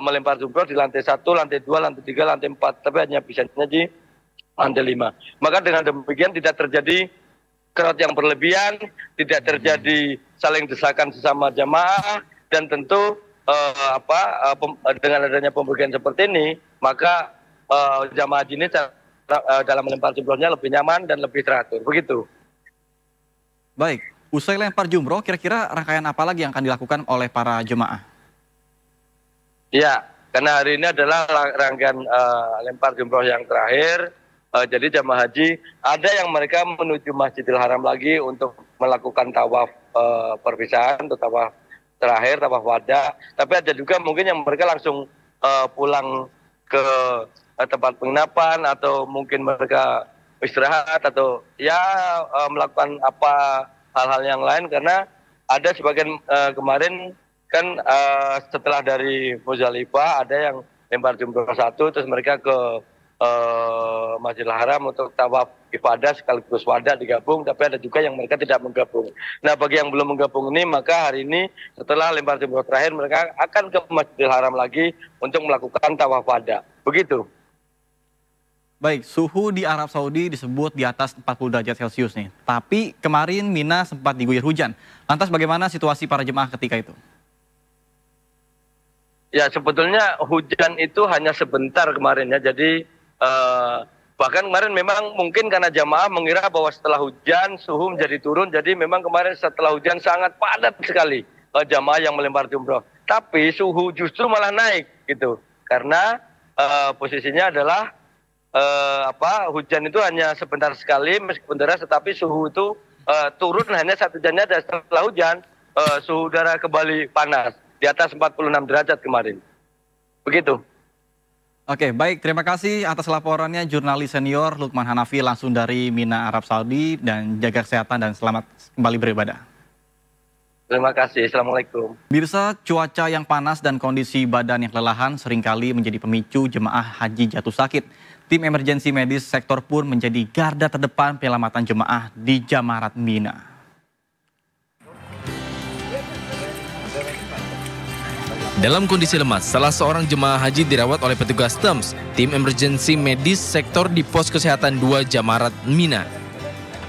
melempar jumroh di lantai 1, lantai 2, lantai 3, lantai 4, tapi hanya bisa di lantai 5. Maka dengan demikian tidak terjadi crowd yang berlebihan, tidak terjadi saling desakan sesama jamaah, dan tentu dengan adanya pembagian seperti ini, maka jamaah haji ini dalam melempar jumrohnya lebih nyaman dan lebih teratur. Begitu. Baik, usai lempar jumroh, kira-kira rangkaian apa lagi yang akan dilakukan oleh para jemaah? Ya, karena hari ini adalah rangkaian lempar jumroh yang terakhir. Jadi jamaah haji ada yang mereka menuju Masjidil Haram lagi untuk melakukan tawaf perpisahan atau tawaf terakhir, tawaf wada. Tapi ada juga mungkin yang mereka langsung pulang ke tempat penginapan, atau mungkin mereka istirahat, atau ya melakukan hal-hal yang lain, karena ada sebagian kemarin kan setelah dari Muzdalifah ada yang lempar jumroh 1, terus mereka ke Masjidil Haram untuk tawaf ibadah sekaligus wada digabung, tapi ada juga yang mereka tidak menggabung. Nah, bagi yang belum menggabung ini, maka hari ini setelah lempar jumroh terakhir mereka akan ke Masjidil Haram lagi untuk melakukan tawaf wada. Begitu. Baik, suhu di Arab Saudi disebut di atas 40 derajat Celcius nih. Tapi kemarin Mina sempat diguyur hujan. Lantas bagaimana situasi para jemaah ketika itu? Ya, sebetulnya hujan itu hanya sebentar kemarin ya. Jadi bahkan kemarin memang mungkin karena jamaah mengira bahwa setelah hujan suhu menjadi turun. Jadi memang kemarin setelah hujan sangat padat sekali jamaah yang melempar jumroh. Tapi suhu justru malah naik gitu. karena posisinya adalah hujan itu hanya sebentar sekali meskipun deras, tetapi suhu itu turun hanya 1 jam dan setelah hujan suhu udara kembali panas di atas 46 derajat kemarin. Begitu. Oke, baik. Terima kasih atas laporannya jurnalis senior Lukman Hanafi langsung dari Mina, Arab Saudi, dan jaga kesehatan dan selamat kembali beribadah. Terima kasih. Assalamualaikum. Mirsa, cuaca yang panas dan kondisi badan yang kelelahan seringkali menjadi pemicu jemaah haji jatuh sakit. Tim emergensi medis sektor pun menjadi garda terdepan penyelamatan jemaah di Jamarat Mina. Dalam kondisi lemas, salah seorang jemaah haji dirawat oleh petugas TEMS, tim emergensi medis sektor di pos kesehatan 2 Jamarat Mina.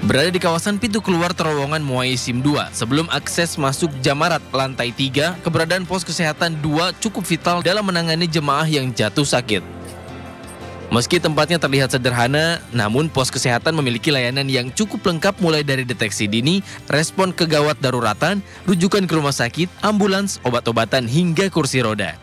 Berada di kawasan pintu keluar terowongan Muaisim 2, sebelum akses masuk Jamarat lantai 3, keberadaan pos kesehatan 2 cukup vital dalam menangani jemaah yang jatuh sakit. Meski tempatnya terlihat sederhana, namun pos kesehatan memiliki layanan yang cukup lengkap mulai dari deteksi dini, respon kegawat daruratan, rujukan ke rumah sakit, ambulans, obat-obatan hingga kursi roda.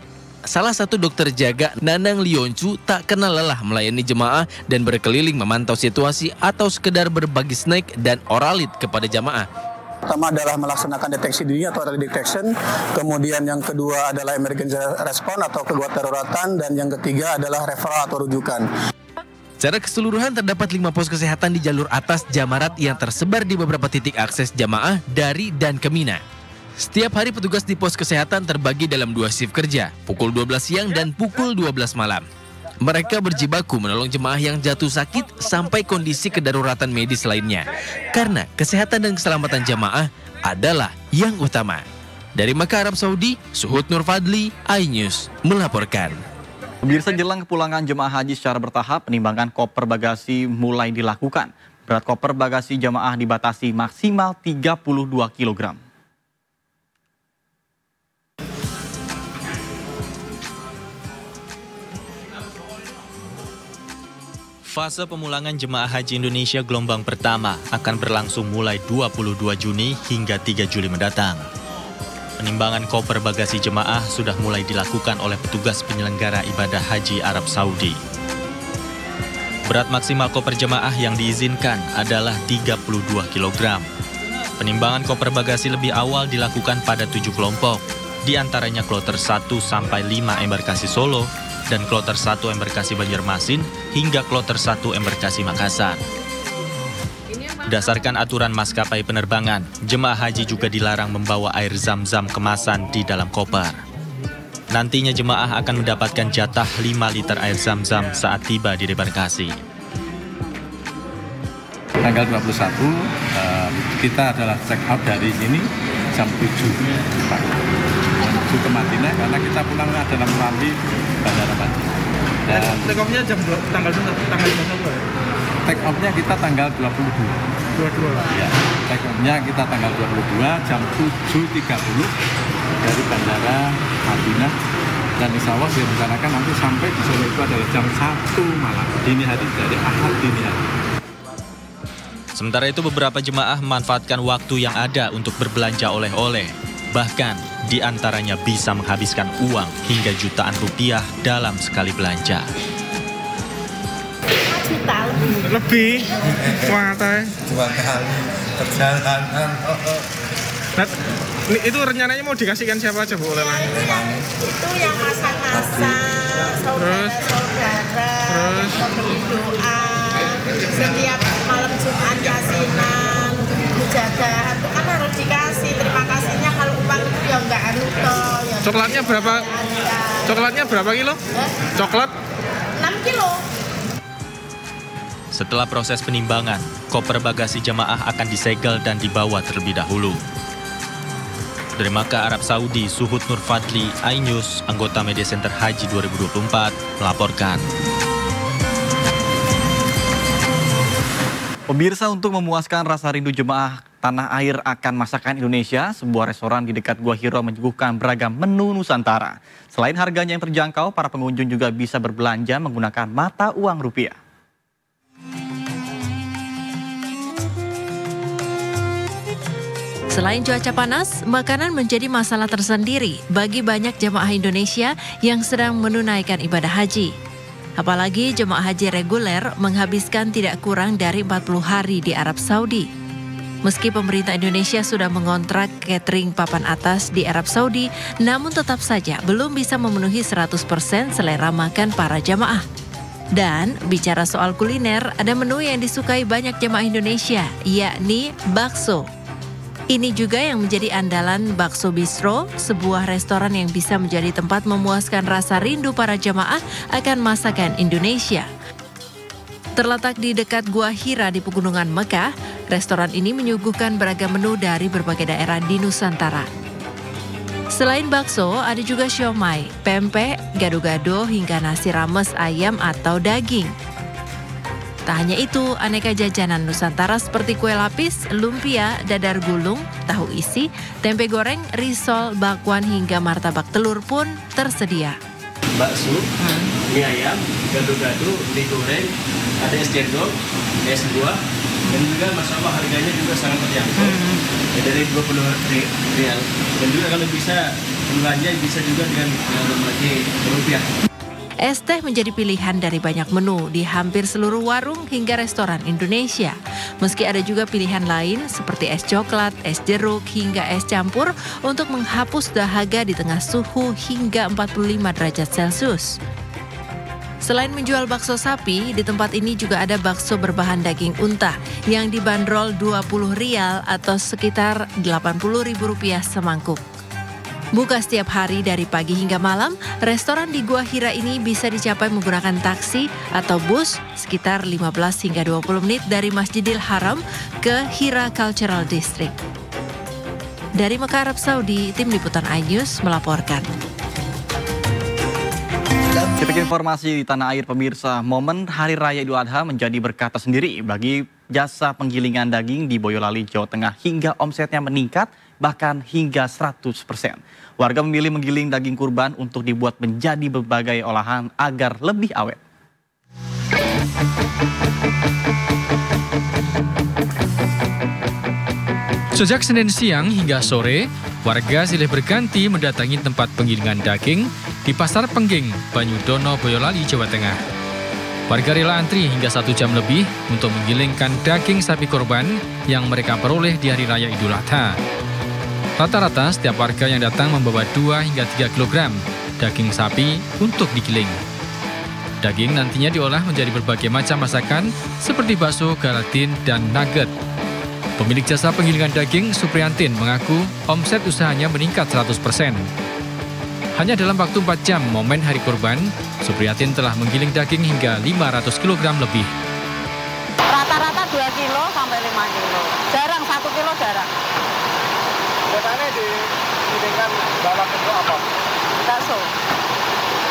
Salah satu dokter jaga, Nanang Lioncu, tak kenal lelah melayani jemaah dan berkeliling memantau situasi atau sekedar berbagi snack dan oralit kepada jamaah. Pertama adalah melaksanakan deteksi dini atau early detection, kemudian yang kedua adalah emergency response atau kegawat daruratan, dan yang ketiga adalah referral atau rujukan. Secara keseluruhan terdapat 5 pos kesehatan di jalur atas Jamarat yang tersebar di beberapa titik akses jamaah dari dan ke Mina. Setiap hari petugas di pos kesehatan terbagi dalam 2 shift kerja, pukul 12 siang dan pukul 12 malam. Mereka berjibaku menolong jemaah yang jatuh sakit sampai kondisi kedaruratan medis lainnya. Karena kesehatan dan keselamatan jemaah adalah yang utama. Dari Makkah, Arab Saudi, Suhud Nur Fadli, iNews melaporkan. Pemirsa, jelang kepulangan jemaah haji secara bertahap, penimbangan koper bagasi mulai dilakukan. Berat koper bagasi jemaah dibatasi maksimal 32 kg. Fase pemulangan jemaah haji Indonesia gelombang pertama akan berlangsung mulai 22 Juni hingga 3 Juli mendatang. Penimbangan koper bagasi jemaah sudah mulai dilakukan oleh petugas penyelenggara ibadah haji Arab Saudi. Berat maksimal koper jemaah yang diizinkan adalah 32 kg. Penimbangan koper bagasi lebih awal dilakukan pada 7 kelompok, di antaranya kloter 1 sampai 5 embarkasi Solo, dan kloter 1 embarkasi Banjarmasin hingga kloter 1 embarkasi Makassar. Berdasarkan aturan maskapai penerbangan, jemaah haji juga dilarang membawa air zam-zam kemasan di dalam koper. Nantinya jemaah akan mendapatkan jatah 5 liter air zam-zam saat tiba di debarkasi. Tanggal 21 kita adalah check out dari sini jam 7 menuju ke Madinah karena kita pulang dalam melalui Bandara Madinah. Dan take off-nya tanggal 21 ya? Take off-nya kita tanggal 22. Ya, take off-nya kita tanggal 22 jam 7.30 dari Bandara Madinah, dan insya Allah direncanakan nanti sampai di Solo itu adalah jam 1 malam dini hari, dari Ahad dini hari. Sementara itu beberapa jemaah memanfaatkan waktu yang ada untuk berbelanja oleh-oleh. Bahkan di antaranya bisa menghabiskan uang hingga jutaan rupiah dalam sekali belanja. Lebih, kuatnya. 2 kali perjalanan. Nah, itu rencananya mau dikasihkan siapa aja Bu oleh-oleh? Itu yang masak-masak, saudara-saudara, memberi doa, setiap malam Jumat yasinan, mujadah, itu kan harus dikasih. Terima kasihnya kalau uang itu ya enggak anu toh. Ya Coklatnya berapa? Coklatnya berapa kilo? Coklat? 6 kilo. Setelah proses penimbangan, koper bagasi jemaah akan disegel dan dibawa terlebih dahulu. Dari Makkah, Arab Saudi, Suhud Nur Fadli, iNews, anggota Media Center Haji 2024, melaporkan. Pemirsa, untuk memuaskan rasa rindu jemaah tanah air akan masakan Indonesia, sebuah restoran di dekat Gua Hiro menyuguhkan beragam menu Nusantara. Selain harganya yang terjangkau, para pengunjung juga bisa berbelanja menggunakan mata uang rupiah. Selain cuaca panas, makanan menjadi masalah tersendiri bagi banyak jemaah Indonesia yang sedang menunaikan ibadah haji. Apalagi jemaah haji reguler menghabiskan tidak kurang dari 40 hari di Arab Saudi. Meski pemerintah Indonesia sudah mengontrak catering papan atas di Arab Saudi, namun tetap saja belum bisa memenuhi 100% selera makan para jemaah. Dan bicara soal kuliner, ada menu yang disukai banyak jemaah Indonesia, yakni bakso. Ini juga yang menjadi andalan Bakso Bistro, sebuah restoran yang bisa menjadi tempat memuaskan rasa rindu para jemaah akan masakan Indonesia. Terletak di dekat Gua Hira di Pegunungan Mekah, restoran ini menyuguhkan beragam menu dari berbagai daerah di Nusantara. Selain bakso, ada juga siomay, pempek, gado-gado, hingga nasi rames ayam atau daging. Tak hanya itu, aneka jajanan Nusantara seperti kue lapis, lumpia, dadar gulung, tahu isi, tempe goreng, risol, bakwan hingga martabak telur pun tersedia. Bakso, mie ayam, gado-gado, mie goreng, ada es cendol, es buah, dan juga Masya Allah harganya juga sangat terjangkau. Dari 20 rial. Dan juga kalau bisa belanja bisa juga dengan rupiah. Es teh menjadi pilihan dari banyak menu di hampir seluruh warung hingga restoran Indonesia. Meski ada juga pilihan lain seperti es coklat, es jeruk, hingga es campur untuk menghapus dahaga di tengah suhu hingga 45 derajat Celcius. Selain menjual bakso sapi, di tempat ini juga ada bakso berbahan daging unta yang dibanderol 20 rial atau sekitar Rp80.000 semangkuk. Buka setiap hari dari pagi hingga malam, restoran di Gua Hira ini bisa dicapai menggunakan taksi atau bus sekitar 15 hingga 20 menit dari Masjidil Haram ke Hira Cultural District. Dari Mekah, Arab Saudi, Tim Liputan iNews melaporkan. Kita ke informasi di tanah air pemirsa, momen Hari Raya Idul Adha menjadi berkah tersendiri bagi jasa penggilingan daging di Boyolali, Jawa Tengah hingga omsetnya meningkat bahkan hingga 100%. Warga memilih menggiling daging kurban untuk dibuat menjadi berbagai olahan agar lebih awet. Sejak Senin siang hingga sore, warga silih berganti mendatangi tempat penggilingan daging di Pasar Pengging, Banyudono, Boyolali, Jawa Tengah. Warga rela antri hingga 1 jam lebih untuk menggilingkan daging sapi kurban yang mereka peroleh di Hari Raya Idul Adha. Rata-rata setiap warga yang datang membawa 2 hingga 3 kg daging sapi untuk digiling. Daging nantinya diolah menjadi berbagai macam masakan seperti bakso, gelatin, dan nugget. Pemilik jasa penggilingan daging, Supriyantin, mengaku omset usahanya meningkat 100%. Hanya dalam waktu 4 jam momen hari kurban, Supriyantin telah menggiling daging hingga 500 kg lebih. Rata-rata 2 kilo sampai 5 kilo. Jarang 1 kilo jarang. Biasanya digilingkan dalam bentuk apa? Bakso.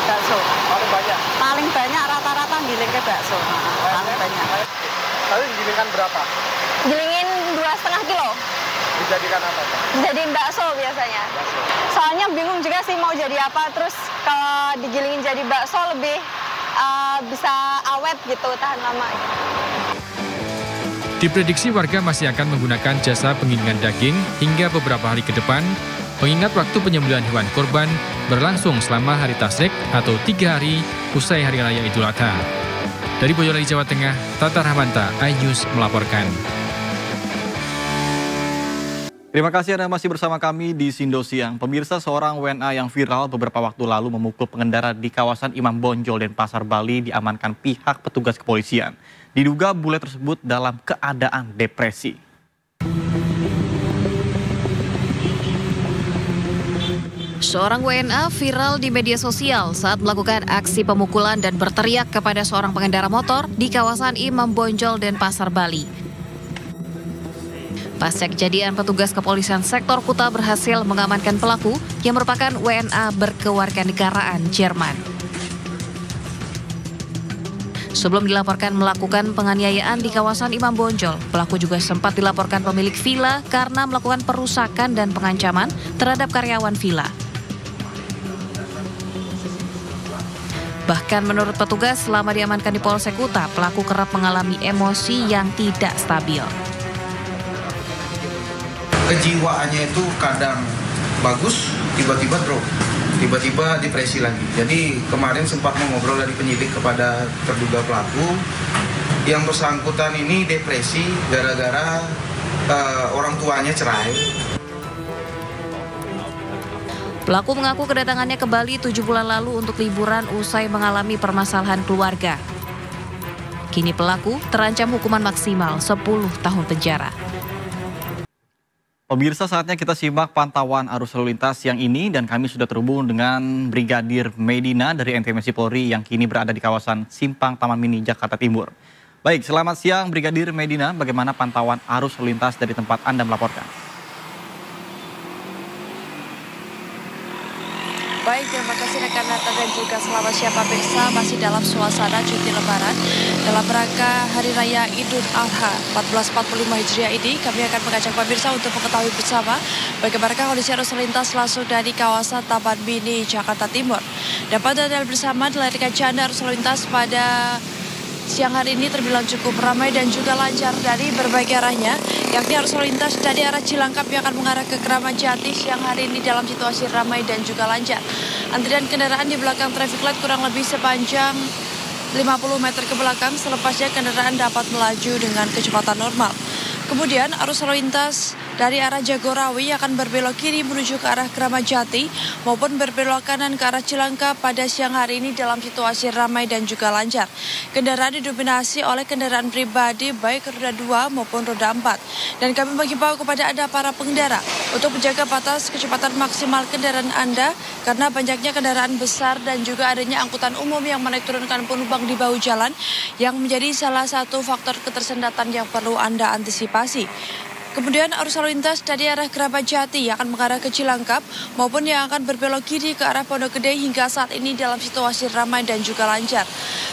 Bakso. Paling banyak? Paling banyak rata-rata giling ke bakso. Paling banyak. Lalu digilingkan berapa? Gilingin 2,5 kilo. Dijadikan apa? Dijadiin bakso biasanya. Bakso. Soalnya bingung juga sih mau jadi apa. Terus kalau digilingin jadi bakso lebih bisa awet gitu, tahan lama. Diprediksi warga masih akan menggunakan jasa penggilingan daging hingga beberapa hari ke depan, mengingat waktu penyembelihan hewan kurban berlangsung selama hari tasyrik atau 3 hari usai Hari Raya Idul Adha. Dari Boyolali, Jawa Tengah, Tata Rahmanta, iNews melaporkan. Terima kasih Anda masih bersama kami di Sindo Siang. Pemirsa, seorang WNA yang viral beberapa waktu lalu memukul pengendara di kawasan Imam Bonjol dan Pasar Bali diamankan pihak petugas kepolisian. Diduga bule tersebut dalam keadaan depresi. Seorang WNA viral di media sosial saat melakukan aksi pemukulan dan berteriak kepada seorang pengendara motor di kawasan Imam Bonjol dan Pasar Bali. Pasca kejadian, petugas kepolisian sektor Kuta berhasil mengamankan pelaku yang merupakan WNA berkewarganegaraan Jerman. Sebelum dilaporkan melakukan penganiayaan di kawasan Imam Bonjol, pelaku juga sempat dilaporkan pemilik villa karena melakukan perusakan dan pengancaman terhadap karyawan villa. Bahkan menurut petugas, selama diamankan di Polsek Kuta, pelaku kerap mengalami emosi yang tidak stabil. kejiwaannya itu kadang bagus, tiba-tiba drop, tiba-tiba depresi lagi. Jadi kemarin sempat mengobrol dari penyidik kepada terduga pelaku, yang bersangkutan ini depresi gara-gara orang tuanya cerai. Pelaku mengaku kedatangannya ke Bali 7 bulan lalu untuk liburan usai mengalami permasalahan keluarga. Kini pelaku terancam hukuman maksimal 10 tahun penjara. Pemirsa, saatnya kita simak pantauan arus lalu lintas siang ini dan kami sudah terhubung dengan Brigadir Medina dari NTMC Polri yang kini berada di kawasan Simpang Taman Mini, Jakarta Timur. Baik, selamat siang Brigadir Medina, bagaimana pantauan arus lalu lintas dari tempat Anda melaporkan? Baik, terima kasih rekan Nata dan juga selamat siang pemirsa, masih dalam suasana cuti lebaran. Dalam rangka Hari Raya Idul Adha 1445 Hijriah ini, kami akan mengajak pemirsa untuk mengetahui bersama bagaimana kondisi arus lintas langsung dari kawasan Taman Mini, Jakarta Timur. Dapat Anda bersama di layar kaca Anda arus lintas pada siang hari ini terbilang cukup ramai dan juga lancar dari berbagai arahnya, yakni arus lalu lintas dari arah Cilangkap yang akan mengarah ke Kramat Jati siang hari ini dalam situasi ramai dan juga lancar. Antrian kendaraan di belakang traffic light kurang lebih sepanjang 50 meter ke belakang, selepasnya kendaraan dapat melaju dengan kecepatan normal. Kemudian arus lalu lintas dari arah Jagorawi akan berbelok kiri menuju ke arah Kramat Jati maupun berbelok kanan ke arah Cilangkap pada siang hari ini dalam situasi ramai dan juga lancar. Kendaraan didominasi oleh kendaraan pribadi baik roda 2 maupun roda 4. Dan kami menghimbau kepada Anda para pengendara untuk menjaga batas kecepatan maksimal kendaraan Anda karena banyaknya kendaraan besar dan juga adanya angkutan umum yang menaik turunkan penumpang di bahu jalan yang menjadi salah satu faktor ketersendatan yang perlu Anda antisipasi. Kemudian arus lalu lintas dari arah Kramat Jati yang akan mengarah ke Cilangkap maupun yang akan berbelok kiri ke arah Pondok Gede hingga saat ini dalam situasi ramai dan juga lancar.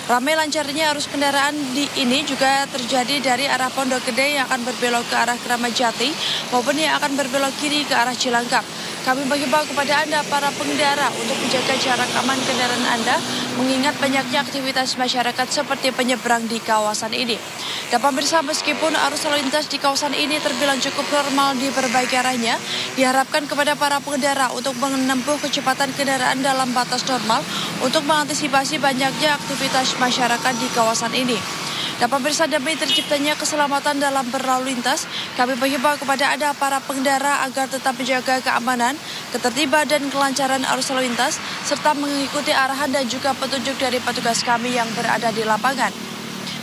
Ramai lancarnya arus kendaraan ini juga terjadi dari arah Pondok Gede yang akan berbelok ke arah Kramat Jati maupun yang akan berbelok kiri ke arah Cilangkap. Kami menghimbau kepada Anda para pengendara untuk menjaga jarak aman kendaraan Anda mengingat banyaknya aktivitas masyarakat seperti penyeberang di kawasan ini. Dan pemirsa, meskipun arus lalu lintas di kawasan ini terbilang cukup normal di berbagai arahnya, diharapkan kepada para pengendara untuk menempuh kecepatan kendaraan dalam batas normal untuk mengantisipasi banyaknya aktivitas masyarakat di kawasan ini. Dan pemirsa, demi terciptanya keselamatan dalam berlalu lintas, kami menghimbau kepada Anda para pengendara agar tetap menjaga keamanan, ketertiban dan kelancaran arus lalu lintas serta mengikuti arahan dan juga petunjuk dari petugas kami yang berada di lapangan.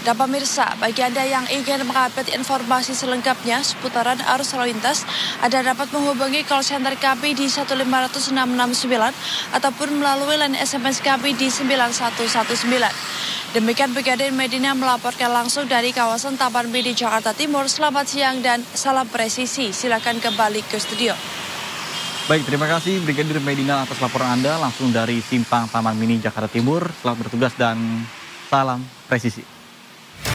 Dan pemirsa, bagi Anda yang ingin mengupdate informasi selengkapnya seputaran arus lalu lintas, Anda dapat menghubungi call center kami di 1500669 ataupun melalui line SMS kami di 9119. Demikian Brigadir Medina melaporkan langsung dari kawasan Taman Mini, Jakarta Timur. Selamat siang dan salam presisi. Silakan kembali ke studio. Baik, terima kasih Brigadir Medina atas laporan Anda langsung dari Simpang Taman Mini, Jakarta Timur. Selamat bertugas dan salam presisi.